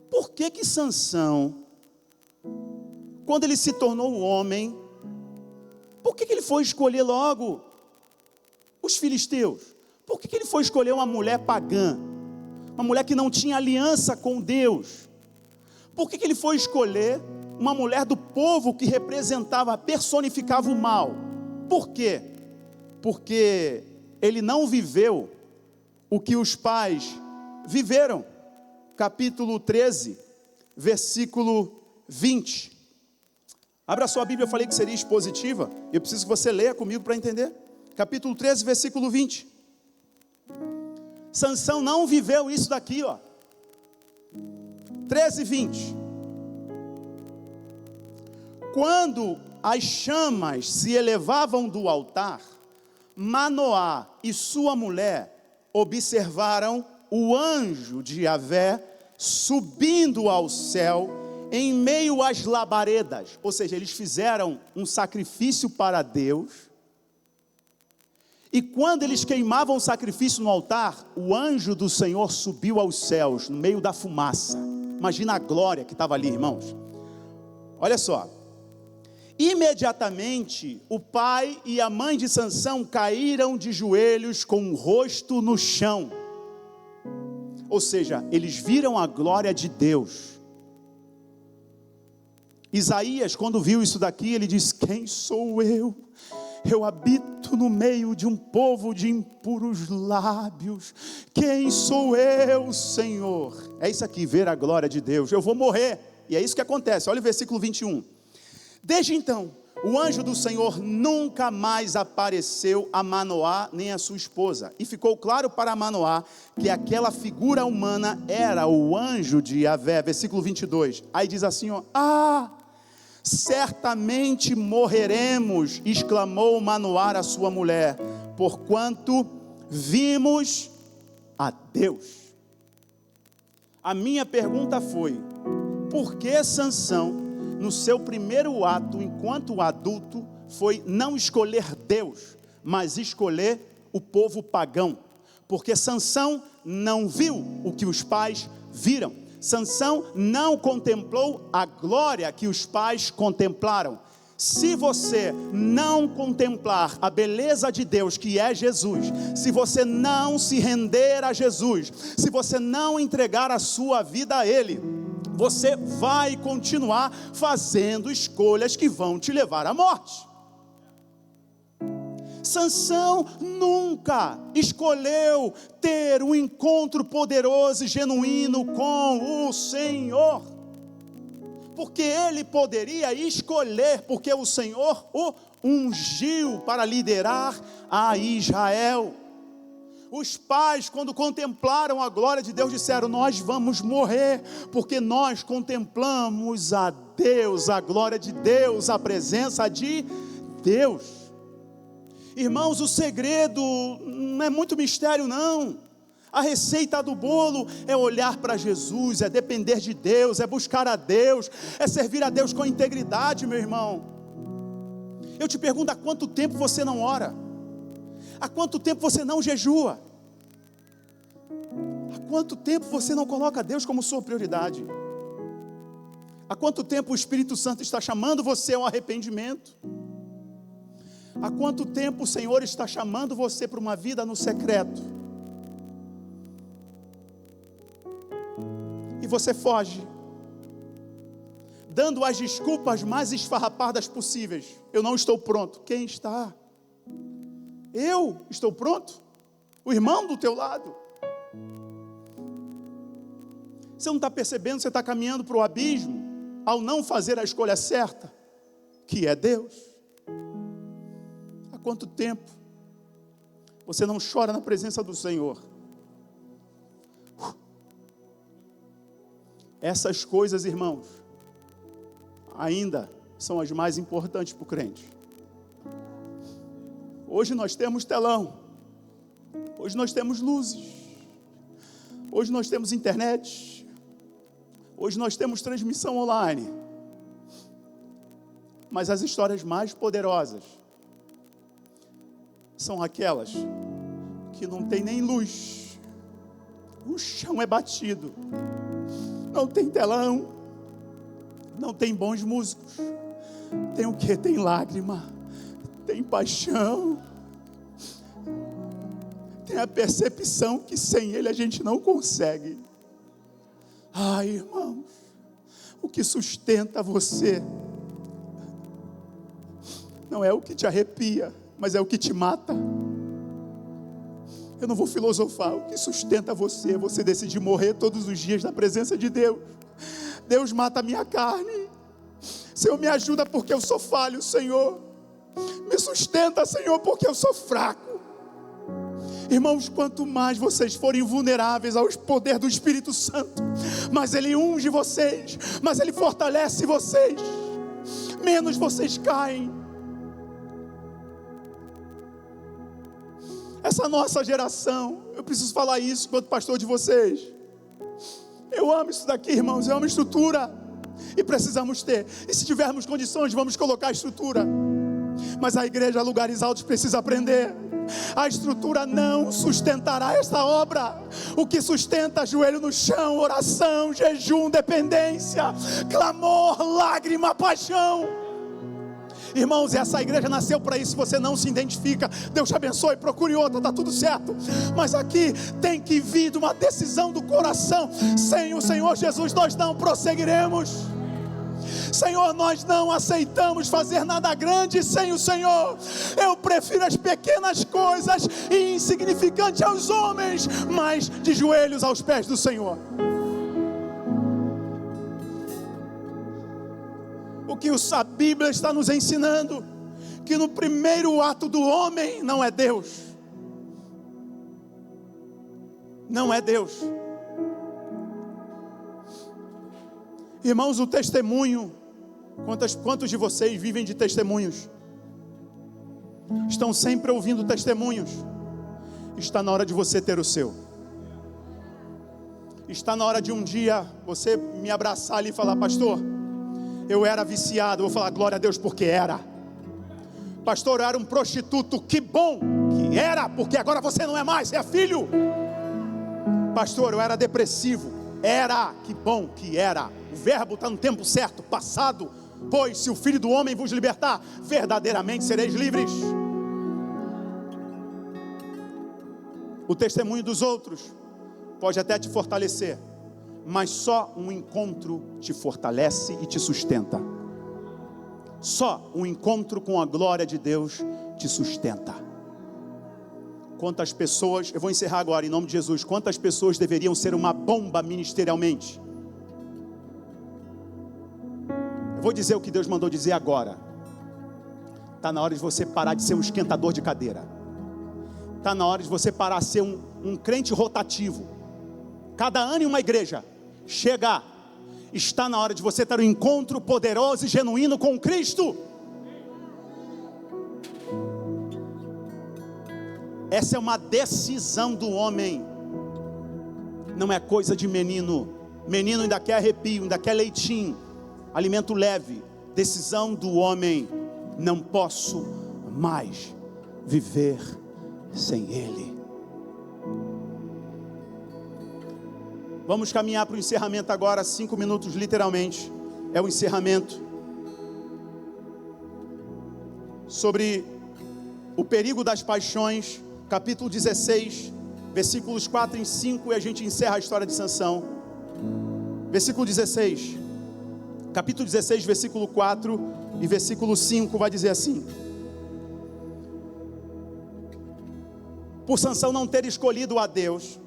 por que Sansão, quando ele se tornou um homem, por que ele foi escolher logo os filisteus? Por que ele foi escolher uma mulher pagã? Uma mulher que não tinha aliança com Deus? Por que ele foi escolher uma mulher do povo que representava, personificava o mal? Por quê? Porque ele não viveu o que os pais viveram. Capítulo 13, versículo 20. Abra sua Bíblia, eu falei que seria expositiva. Eu preciso que você leia comigo para entender. Capítulo 13, versículo 20. Sansão não viveu isso daqui, ó. 13, 20. Quando as chamas se elevavam do altar, Manoá e sua mulher observaram o anjo de Yahvé subindo ao céu em meio às labaredas. Ou seja, eles fizeram um sacrifício para Deus. E quando eles queimavam o sacrifício no altar, o anjo do Senhor subiu aos céus, no meio da fumaça. Imagina a glória que estava ali, irmãos. Olha só. Imediatamente, o pai e a mãe de Sansão caíram de joelhos com o rosto no chão. Ou seja, eles viram a glória de Deus. Isaías, quando viu isso daqui, ele diz: quem sou eu? Eu habito no meio de um povo de impuros lábios. Quem sou eu, Senhor? É isso aqui, ver a glória de Deus. Eu vou morrer. E é isso que acontece. Olha o versículo 21. Desde então, o anjo do Senhor nunca mais apareceu a Manoá nem a sua esposa. E ficou claro para Manoá que aquela figura humana era o anjo de Yahvé. Versículo 22. Aí diz assim, ó: certamente morreremos, exclamou Manoá, a sua mulher, porquanto vimos a Deus. A minha pergunta foi: por que Sansão, no seu primeiro ato enquanto adulto, foi não escolher Deus, mas escolher o povo pagão? Porque Sansão não viu o que os pais viram. Sansão não contemplou a glória que os pais contemplaram. Se você não contemplar a beleza de Deus, que é Jesus, se você não se render a Jesus, se você não entregar a sua vida a Ele, você vai continuar fazendo escolhas que vão te levar à morte. Sansão nunca escolheu ter um encontro poderoso e genuíno com o Senhor, porque ele poderia escolher, porque o Senhor o ungiu para liderar a Israel. Os pais, quando contemplaram a glória de Deus, disseram: nós vamos morrer, porque nós contemplamos a Deus, a glória de Deus, a presença de Deus. Irmãos, o segredo não é muito mistério não. A receita do bolo é olhar para Jesus, é depender de Deus, é buscar a Deus, é servir a Deus com integridade, meu irmão. Eu te pergunto, há quanto tempo você não ora? Há quanto tempo você não jejua? Há quanto tempo você não coloca Deus como sua prioridade? Há quanto tempo o Espírito Santo está chamando você ao arrependimento? Há quanto tempo o Senhor está chamando você para uma vida no secreto? E você foge, dando as desculpas mais esfarrapadas possíveis. Eu não estou pronto. Quem está? Eu estou pronto? O irmão do teu lado? Você não está percebendo, você está caminhando para o abismo, ao não fazer a escolha certa, que é Deus. Há quanto tempo você não chora na presença do Senhor? Essas coisas, irmãos, ainda são as mais importantes para o crente. Hoje nós temos telão, hoje nós temos luzes, hoje nós temos internet, hoje nós temos transmissão online, mas as histórias mais poderosas são aquelas que não tem nem luz, o chão é batido, não tem telão, não tem bons músicos, tem o que? Tem lágrima, tem paixão, tem a percepção que sem Ele a gente não consegue. Ai, irmãos, o que sustenta você não é o que te arrepia, mas é o que te mata. Eu não vou filosofar. O que sustenta você é você decidir morrer todos os dias na presença de Deus. Deus mata a minha carne. Senhor, me ajuda porque eu sou falho, Senhor. Me sustenta, Senhor, porque eu sou fraco. Irmãos, quanto mais vocês forem vulneráveis ao poder do Espírito Santo, mais Ele unge vocês, mais Ele fortalece vocês, menos vocês caem. Essa nossa geração, eu preciso falar isso enquanto pastor de vocês. Eu amo isso daqui, irmãos, eu amo estrutura. E precisamos ter. E se tivermos condições, vamos colocar estrutura. Mas a igreja Lugares Altos precisa aprender. A estrutura não sustentará esta obra. O que sustenta, joelho no chão, oração, jejum, dependência, clamor, lágrima, paixão. Irmãos, essa igreja nasceu para isso. Se você não se identifica, Deus te abençoe, procure outra, está tudo certo. Mas aqui tem que vir de uma decisão do coração. Sem o Senhor Jesus nós não prosseguiremos. Senhor, nós não aceitamos fazer nada grande sem o Senhor. Eu prefiro as pequenas coisas e insignificantes aos homens, mas de joelhos aos pés do Senhor. O que a Bíblia está nos ensinando, que no primeiro ato do homem não é Deus. Não é Deus. Irmãos, o testemunho Quantos de vocês vivem de testemunhos? Estão sempre ouvindo testemunhos. Está na hora de você ter o seu. Está na hora de um dia você me abraçar ali e falar: pastor, eu era viciado. Eu vou falar: glória a Deus, porque era. Pastor, eu era um prostituto. Que bom que era, porque agora você não é mais, é filho. Pastor, eu era depressivo. Era, que bom que era. O verbo está no tempo certo, passado. Pois se o Filho do Homem vos libertar, verdadeiramente sereis livres. O testemunho dos outros pode até te fortalecer, mas só um encontro te fortalece e te sustenta. Só um encontro com a glória de Deus te sustenta. Quantas pessoas, eu vou encerrar agora em nome de Jesus, quantas pessoas deveriam ser uma bomba ministerialmente? Eu vou dizer o que Deus mandou dizer agora. Está na hora de você parar de ser um esquentador de cadeira. Está na hora de você parar de ser um crente rotativo. Cada ano em uma igreja. Chega. Está na hora de você ter um encontro poderoso e genuíno com Cristo. Essa é uma decisão do homem. Não é coisa de menino. Menino ainda quer arrepio, ainda quer leitinho, alimento leve. Decisão do homem. Não posso mais viver sem Ele. Vamos caminhar para o encerramento agora, 5 minutos literalmente. É o encerramento. Sobre o perigo das paixões, capítulo 16, versículos 4 e 5, e a gente encerra a história de Sansão. Versículo 16, capítulo 16, versículo 4 e versículo 5, vai dizer assim: por Sansão não ter escolhido a Deus,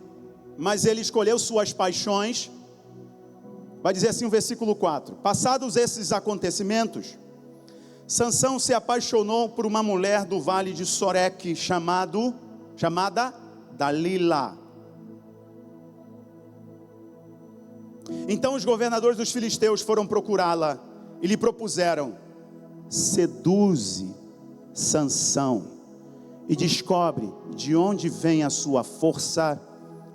mas ele escolheu suas paixões. Vai dizer assim o versículo 4: passados esses acontecimentos, Sansão se apaixonou por uma mulher do vale de Soreque, chamada Dalila. Então os governadores dos filisteus foram procurá-la e lhe propuseram: seduze Sansão e descobre de onde vem a sua força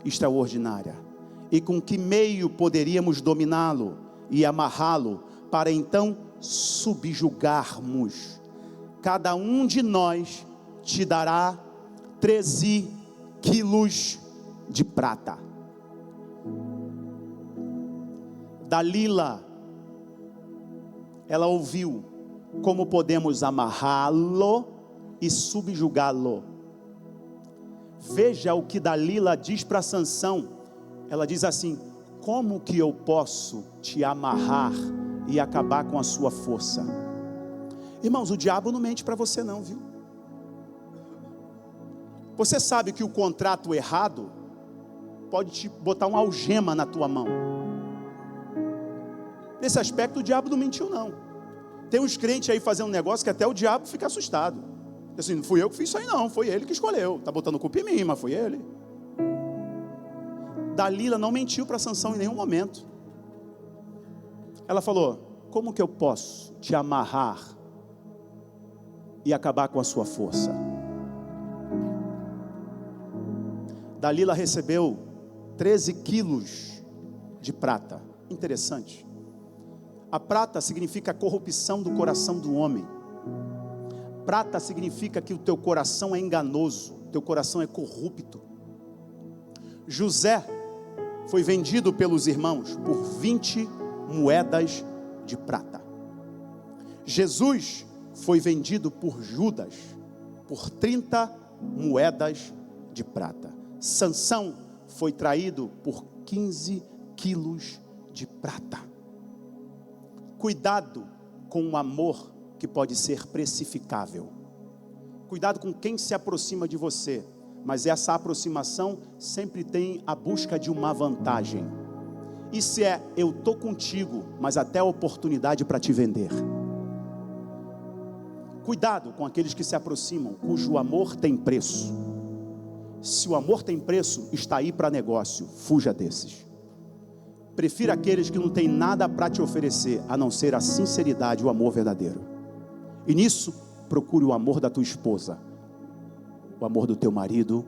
extraordinária, e com que meio poderíamos dominá-lo e amarrá-lo, para então subjugarmos. Cada um de nós te dará 13 quilos de prata. Dalila, ela ouviu como podemos amarrá-lo e subjugá-lo. Veja o que Dalila diz para Sansão. Ela diz assim: como que eu posso te amarrar e acabar com a sua força? Irmãos, o diabo não mente para você não, viu? Você sabe que o contrato errado pode te botar uma algema na tua mão. Nesse aspecto o diabo não mentiu não. Tem uns crentes aí fazendo um negócio que até o diabo fica assustado. Assim, não fui eu que fiz isso aí não, foi ele que escolheu. Está botando culpa em mim, mas foi ele. Dalila não mentiu para Sansão em nenhum momento. Ela falou: como que eu posso te amarrar e acabar com a sua força? Dalila recebeu 13 quilos de prata. Interessante. A prata significa a corrupção do coração do homem. Prata significa que o teu coração é enganoso, teu coração é corrupto. José foi vendido pelos irmãos por 20 moedas de prata. Jesus foi vendido por Judas por 30 moedas de prata. Sansão foi traído por 15 quilos de prata. Cuidado com o amor que pode ser precificável. Cuidado com quem se aproxima de você, mas essa aproximação sempre tem a busca de uma vantagem. E se é, eu estou contigo, mas até a oportunidade para te vender. Cuidado com aqueles que se aproximam, cujo amor tem preço. Se o amor tem preço, está aí para negócio, fuja desses. Prefira aqueles que não têm nada para te oferecer, a não ser a sinceridade e o amor verdadeiro. E nisso, procure o amor da tua esposa, o amor do teu marido,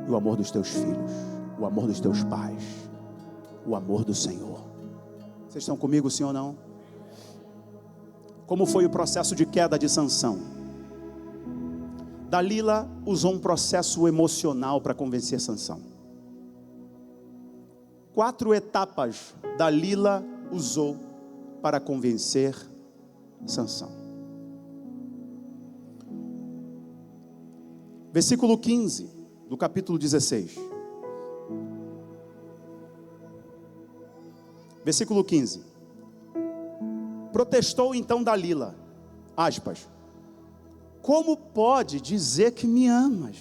e o amor dos teus filhos, o amor dos teus pais, o amor do Senhor. Vocês estão comigo, sim ou não? Como foi o processo de queda de Sansão? Dalila usou um processo emocional para convencer Sansão. 4 etapas Dalila usou para convencer Sansão. Versículo 15 do capítulo 16. Versículo 15. Protestou então Dalila, aspas, como pode dizer que me amas,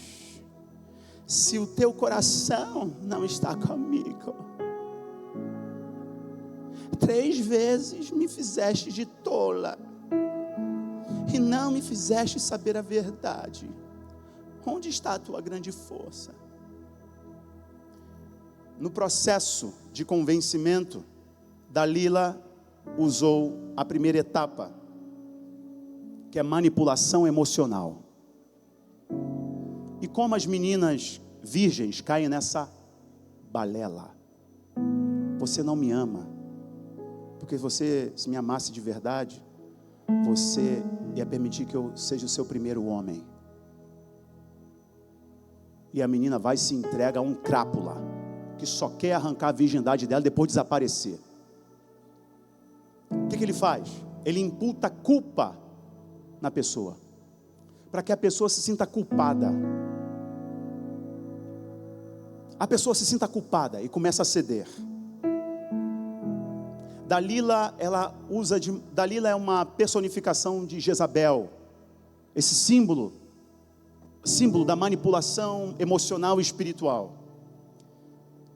se o teu coração não está comigo? 3 vezes me fizeste de tola, e não me fizeste saber a verdade. Onde está a tua grande força? No processo de convencimento, Dalila usou a primeira etapa, que é manipulação emocional. E como as meninas virgens caem nessa balela: você não me ama, porque você, se me amasse de verdade, você ia permitir que eu seja o seu primeiro homem. E a menina vai e se entrega a um crápula, que só quer arrancar a virgindade dela e depois desaparecer. O que ele faz? Ele imputa culpa na pessoa, para que a pessoa se sinta culpada. A pessoa se sinta culpada e começa a ceder. Dalila é uma personificação de Jezabel, esse símbolo da manipulação emocional e espiritual.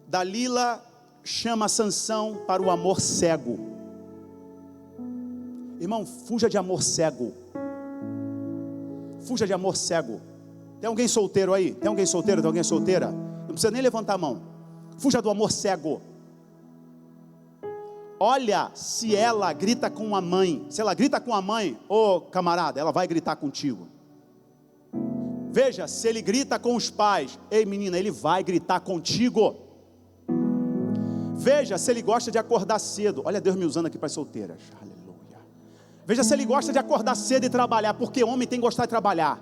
Dalila chama Sansão para o amor cego. Irmão, fuja de amor cego. Fuja de amor cego. Tem alguém solteiro aí? Tem alguém solteiro? Tem alguém solteira? Não precisa nem levantar a mão. Fuja do amor cego. Olha se ela grita com a mãe. Se ela grita com a mãe, ô camarada, ela vai gritar contigo. Veja, se ele grita com os pais, ei menina, ele vai gritar contigo. Veja se ele gosta de acordar cedo. Olha Deus me usando aqui para as solteiras. Aleluia. Veja se ele gosta de acordar cedo e trabalhar, porque homem tem que gostar de trabalhar.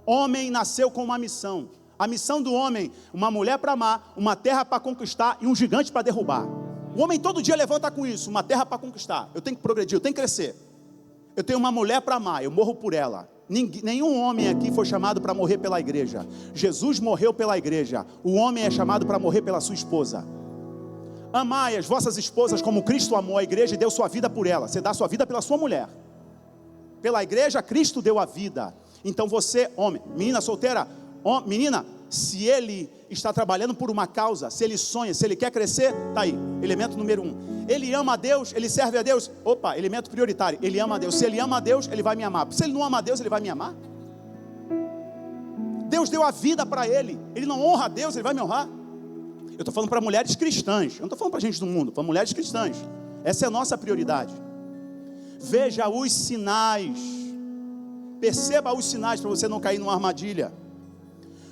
Homem nasceu com uma missão. A missão do homem: uma mulher para amar, uma terra para conquistar e um gigante para derrubar. O homem todo dia levanta com isso: uma terra para conquistar, eu tenho que progredir, eu tenho que crescer. Eu tenho uma mulher para amar, eu morro por ela. Nenhum homem aqui foi chamado para morrer pela igreja. Jesus morreu pela igreja. O homem é chamado para morrer pela sua esposa. Amai as vossas esposas como Cristo amou a igreja e deu sua vida por ela. Você dá sua vida pela sua mulher. Pela igreja, Cristo deu a vida. Então você, homem, menina solteira, menina, se ele está trabalhando por uma causa, se ele sonha, se ele quer crescer, está aí, elemento número 1. Ele ama a Deus, ele serve a Deus. Opa, elemento prioritário, ele ama a Deus. Se ele ama a Deus, ele vai me amar. Se ele não ama a Deus, ele vai me amar? Deus deu a vida para ele. Ele não honra a Deus, ele vai me honrar? Eu estou falando para mulheres cristãs. Eu não estou falando para gente do mundo, para mulheres cristãs. Essa é a nossa prioridade. Veja os sinais. Perceba os sinais para você não cair numa armadilha.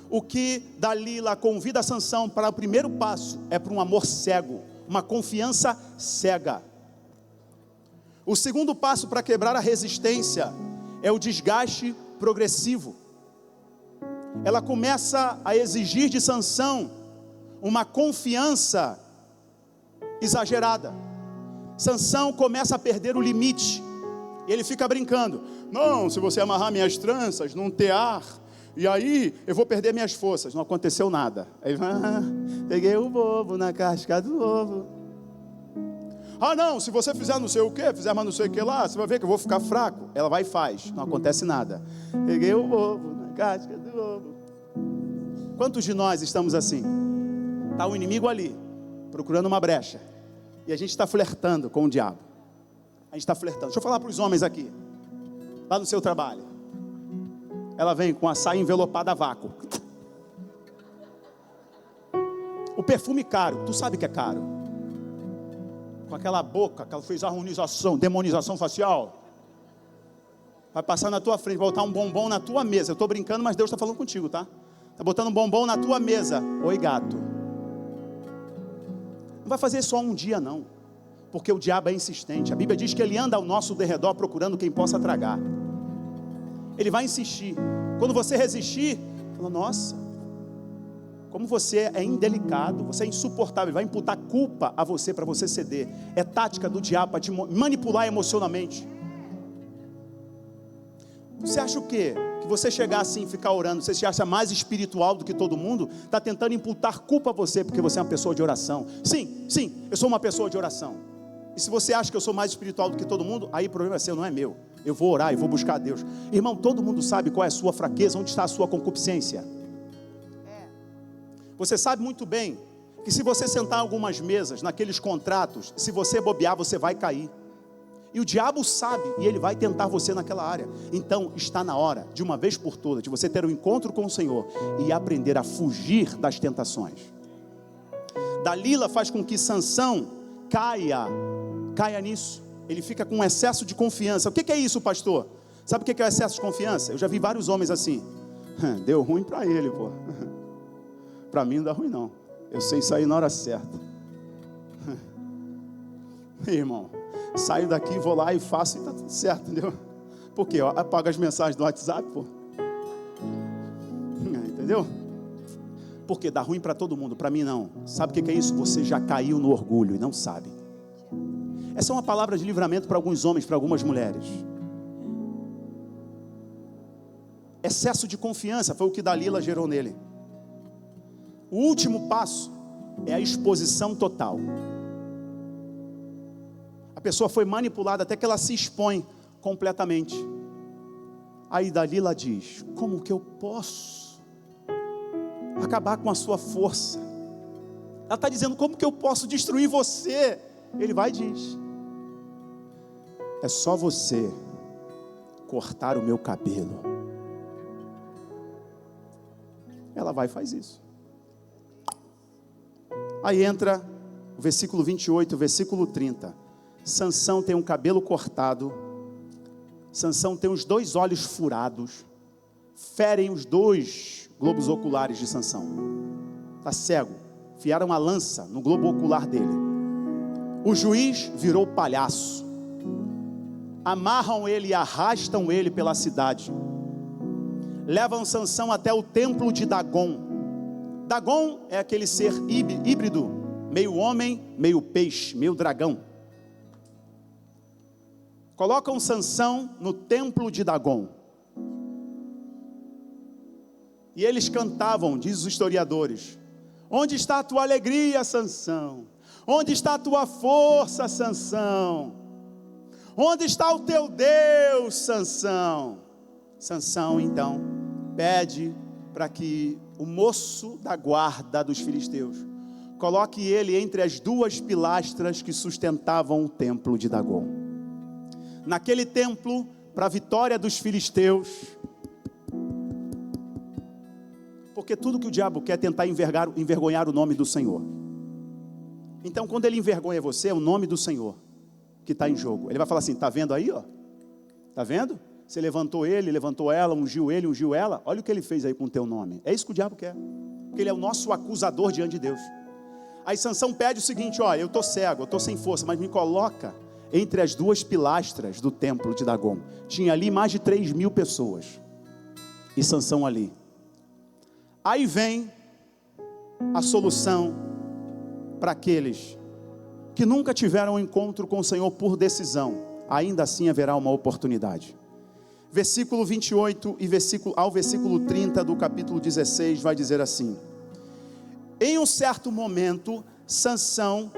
O que Dalila convida Sansão para o primeiro passo é para um amor cego, uma confiança cega. O segundo passo para quebrar a resistência é o desgaste progressivo. Ela começa a exigir de Sansão uma confiança exagerada. Sansão começa a perder o limite. E ele fica brincando: não, se você amarrar minhas tranças num tear, e aí eu vou perder minhas forças. Não aconteceu nada. Aí, peguei o bobo na casca do ovo. Não, se você fizer não sei o que, fizer mais não sei o que lá, você vai ver que eu vou ficar fraco. Ela vai e faz, não acontece nada. Peguei o bobo na casca do ovo. Quantos de nós estamos assim? Está o inimigo ali, procurando uma brecha, e a gente está flertando com o diabo. A gente está flertando. Deixa eu falar para os homens aqui, lá no seu trabalho. Ela vem com a saia envelopada a vácuo. O perfume caro, tu sabe que é caro. com aquela boca, que ela fez harmonização, demonização facial, vai passar na tua frente, vai botar um bombom na tua mesa. Eu estou brincando, mas Deus está falando contigo, tá? Está botando um bombom na tua mesa. Oi, gato. Não vai fazer só um dia, não, porque o diabo é insistente. A Bíblia diz que ele anda ao nosso derredor procurando quem possa tragar. Ele vai insistir. Quando você resistir, fala, nossa, como você é indelicado, você é insuportável. Ele vai imputar culpa a você para você ceder. É tática do diabo para te manipular emocionalmente. Você acha o quê? Que você chegar assim e ficar orando, você se acha mais espiritual do que todo mundo? Está tentando imputar culpa a você, porque você é uma pessoa de oração. Sim, eu sou uma pessoa de oração. E se você acha que eu sou mais espiritual do que todo mundo, aí o problema é seu, não é meu. Eu vou orar, eu vou buscar a Deus. Irmão, todo mundo sabe qual é a sua fraqueza, onde está a sua concupiscência. Você sabe muito bem que se você sentar em algumas mesas, naqueles contratos, se você bobear, você vai cair. E o diabo sabe, e ele vai tentar você naquela área. Então está na hora, de uma vez por todas, de você ter um encontro com o Senhor e aprender a fugir das tentações. Dalila faz com que Sansão caia nisso. Ele fica com um excesso de confiança. O que é isso, pastor? Sabe o que é o excesso de confiança? Eu já vi vários homens assim. Deu ruim para ele, pô. Para mim não dá ruim não. Eu sei sair na hora certa. Irmão, saio daqui, vou lá e faço e está tudo certo, entendeu? Por quê? Apaga as mensagens do WhatsApp, pô. Entendeu? Porque dá ruim para todo mundo, para mim não. Sabe o que é isso? Você já caiu no orgulho e não sabe. Essa é uma palavra de livramento para alguns homens, para algumas mulheres. Excesso de confiança foi o que Dalila gerou nele. O último passo é a exposição total. A pessoa foi manipulada até que ela se expõe completamente. Aí Dalila diz: como que eu posso acabar com a sua força? Ela está dizendo: como que eu posso destruir você? Ele vai e diz: é só você cortar o meu cabelo. Ela vai e faz isso. Aí entra o versículo 28, o versículo 30. Sansão tem um cabelo cortado. Sansão tem os 2 olhos furados. Ferem os 2 globos oculares de Sansão. Está cego. Enfiaram uma lança no globo ocular dele. O juiz virou palhaço. Amarram ele e arrastam ele pela cidade. Levam Sansão até o templo de Dagon. Dagon é aquele ser híbrido, meio homem, meio peixe, meio dragão. Colocam Sansão no templo de Dagon. E eles cantavam, diz os historiadores: onde está a tua alegria, Sansão? Onde está a tua força, Sansão? Onde está o teu Deus, Sansão? Sansão então pede para que o moço da guarda dos filisteus coloque ele entre as 2 pilastras que sustentavam o templo de Dagon. Naquele templo, para a vitória dos filisteus, porque tudo que o diabo quer é tentar envergonhar o nome do Senhor. Então quando ele envergonha você, é o nome do Senhor que está em jogo. Ele vai falar assim: está vendo aí, ó? Está vendo? Você levantou ele, levantou ela, ungiu ele, ungiu ela. Olha o que ele fez aí com o teu nome. É isso que o diabo quer, porque ele é o nosso acusador diante de Deus. Aí Sansão pede o seguinte: ó, eu estou cego, eu estou sem força, mas me coloca entre as 2 pilastras do templo de Dagon. Tinha ali mais de 3.000 pessoas. E Sansão ali. Aí vem a solução para aqueles que nunca tiveram um encontro com o Senhor por decisão. Ainda assim haverá uma oportunidade. Versículo 28 e ao versículo 30 do capítulo 16 vai dizer assim: em um certo momento, Sansão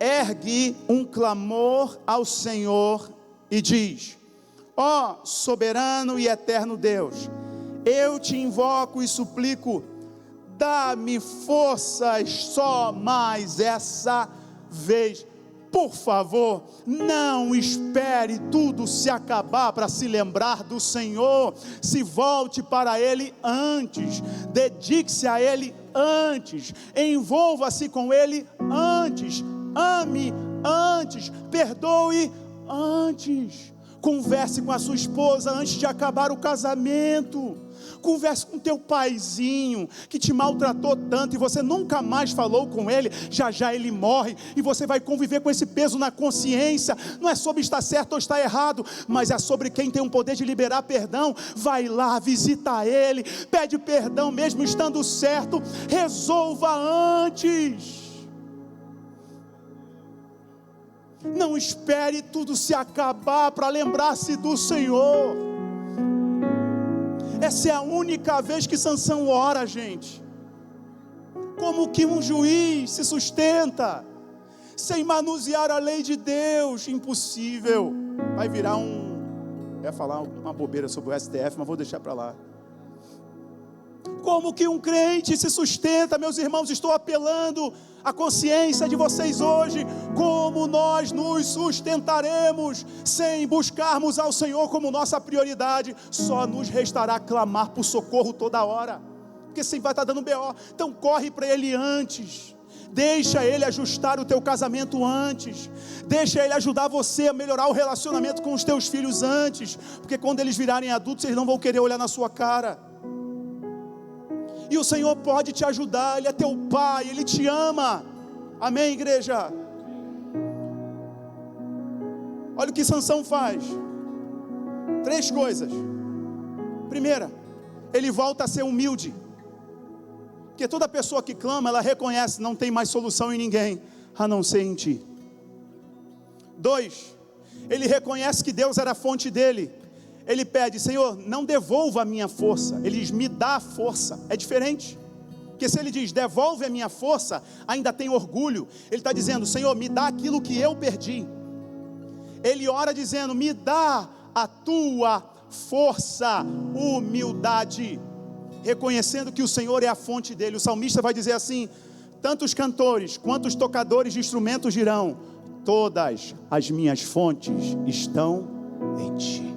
ergue um clamor ao Senhor e diz: ó soberano e eterno Deus, eu te invoco e suplico, dá-me forças só mais essa vez. Por favor, não espere tudo se acabar para se lembrar do Senhor. Se volte para Ele antes, dedique-se a Ele antes, envolva-se com Ele antes, ame antes, perdoe antes. Converse com a sua esposa antes de acabar o casamento. Converse com teu paizinho que te maltratou tanto e você nunca mais falou com ele. Já já ele morre e você vai conviver com esse peso na consciência. Não é sobre estar certo ou estar errado, mas é sobre quem tem o poder de liberar perdão. Vai lá, visita ele, pede perdão mesmo estando certo. Resolva antes. Não espere tudo se acabar para lembrar-se do Senhor. Essa é a única vez que Sansão ora, gente. Como que um juiz se sustenta sem manusear a lei de Deus? Impossível. Vai virar eu ia falar uma bobeira sobre o STF, mas vou deixar para lá. Como que um crente se sustenta? Meus irmãos, estou apelando à consciência de vocês hoje. Como nós nos sustentaremos sem buscarmos ao Senhor como nossa prioridade? Só nos restará clamar por socorro toda hora, porque sempre vai estar dando BO. Então corre para Ele antes. Deixa Ele ajustar o teu casamento antes. Deixa Ele ajudar você a melhorar o relacionamento com os teus filhos antes, porque quando eles virarem adultos, eles não vão querer olhar na sua cara. E o Senhor pode te ajudar. Ele é teu Pai, Ele te ama. Amém, igreja? Olha o que Sansão faz. 3 coisas. Primeira, ele volta a ser humilde. Porque toda pessoa que clama, ela reconhece, não tem mais solução em ninguém, a não ser em ti. 2, ele reconhece que Deus era a fonte dele. Ele pede: Senhor, não devolva a minha força. Ele diz: me dá a força. É diferente, porque se ele diz devolve a minha força, ainda tem orgulho. Ele está dizendo: Senhor, me dá aquilo que eu perdi. Ele ora dizendo: me dá a tua força, humildade, reconhecendo que o Senhor é a fonte dele. O salmista vai dizer assim: tanto os cantores quanto os tocadores de instrumentos dirão: todas as minhas fontes estão em ti.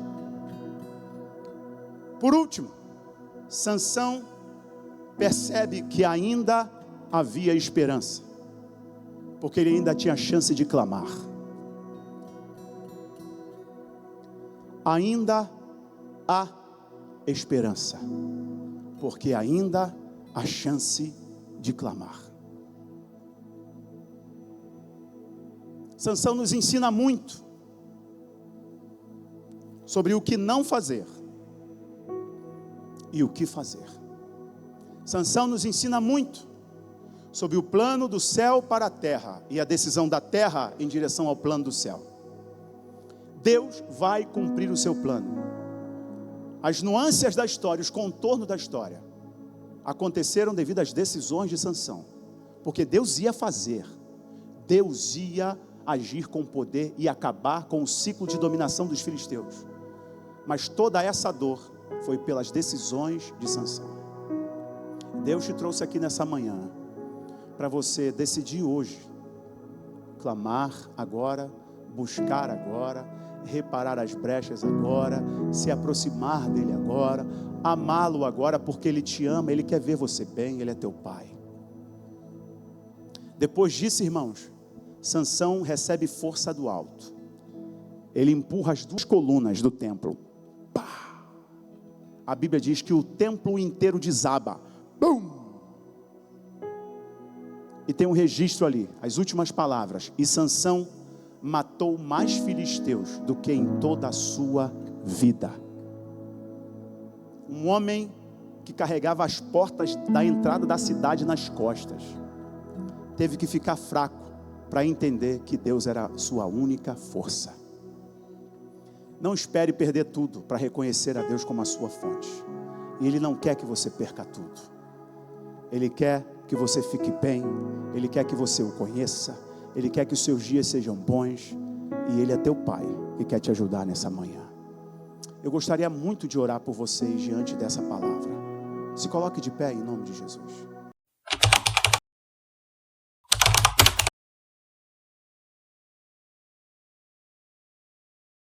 Por último, Sansão percebe que ainda havia esperança, porque ele ainda tinha chance de clamar. Ainda há esperança, porque ainda há chance de clamar. Sansão nos ensina muito sobre o que não fazer e o que fazer. Sansão nos ensina muito sobre o plano do céu para a terra e a decisão da terra em direção ao plano do céu. Deus vai cumprir o seu plano. As nuances da história, os contornos da história aconteceram devido às decisões de Sansão, porque Deus ia fazer, Deus ia agir com poder e acabar com o ciclo de dominação dos filisteus. Mas toda essa dor foi pelas decisões de Sansão. Deus te trouxe aqui nessa manhã para você decidir hoje, clamar agora, buscar agora, reparar as brechas agora, se aproximar dele agora, amá-lo agora, porque ele te ama, ele quer ver você bem, ele é teu Pai. Depois disso, irmãos, Sansão recebe força do alto. Ele empurra as 2 colunas do templo. Pá! A Bíblia diz que o templo inteiro desaba. Bum! E tem um registro ali, as últimas palavras: e Sansão matou mais filisteus do que em toda a sua vida. Um homem que carregava as portas da entrada da cidade nas costas, teve que ficar fraco para entender que Deus era a sua única força. Não espere perder tudo para reconhecer a Deus como a sua fonte. E Ele não quer que você perca tudo. Ele quer que você fique bem. Ele quer que você o conheça. Ele quer que os seus dias sejam bons. E Ele é teu Pai que quer te ajudar nessa manhã. Eu gostaria muito de orar por vocês diante dessa palavra. Se coloque de pé em nome de Jesus.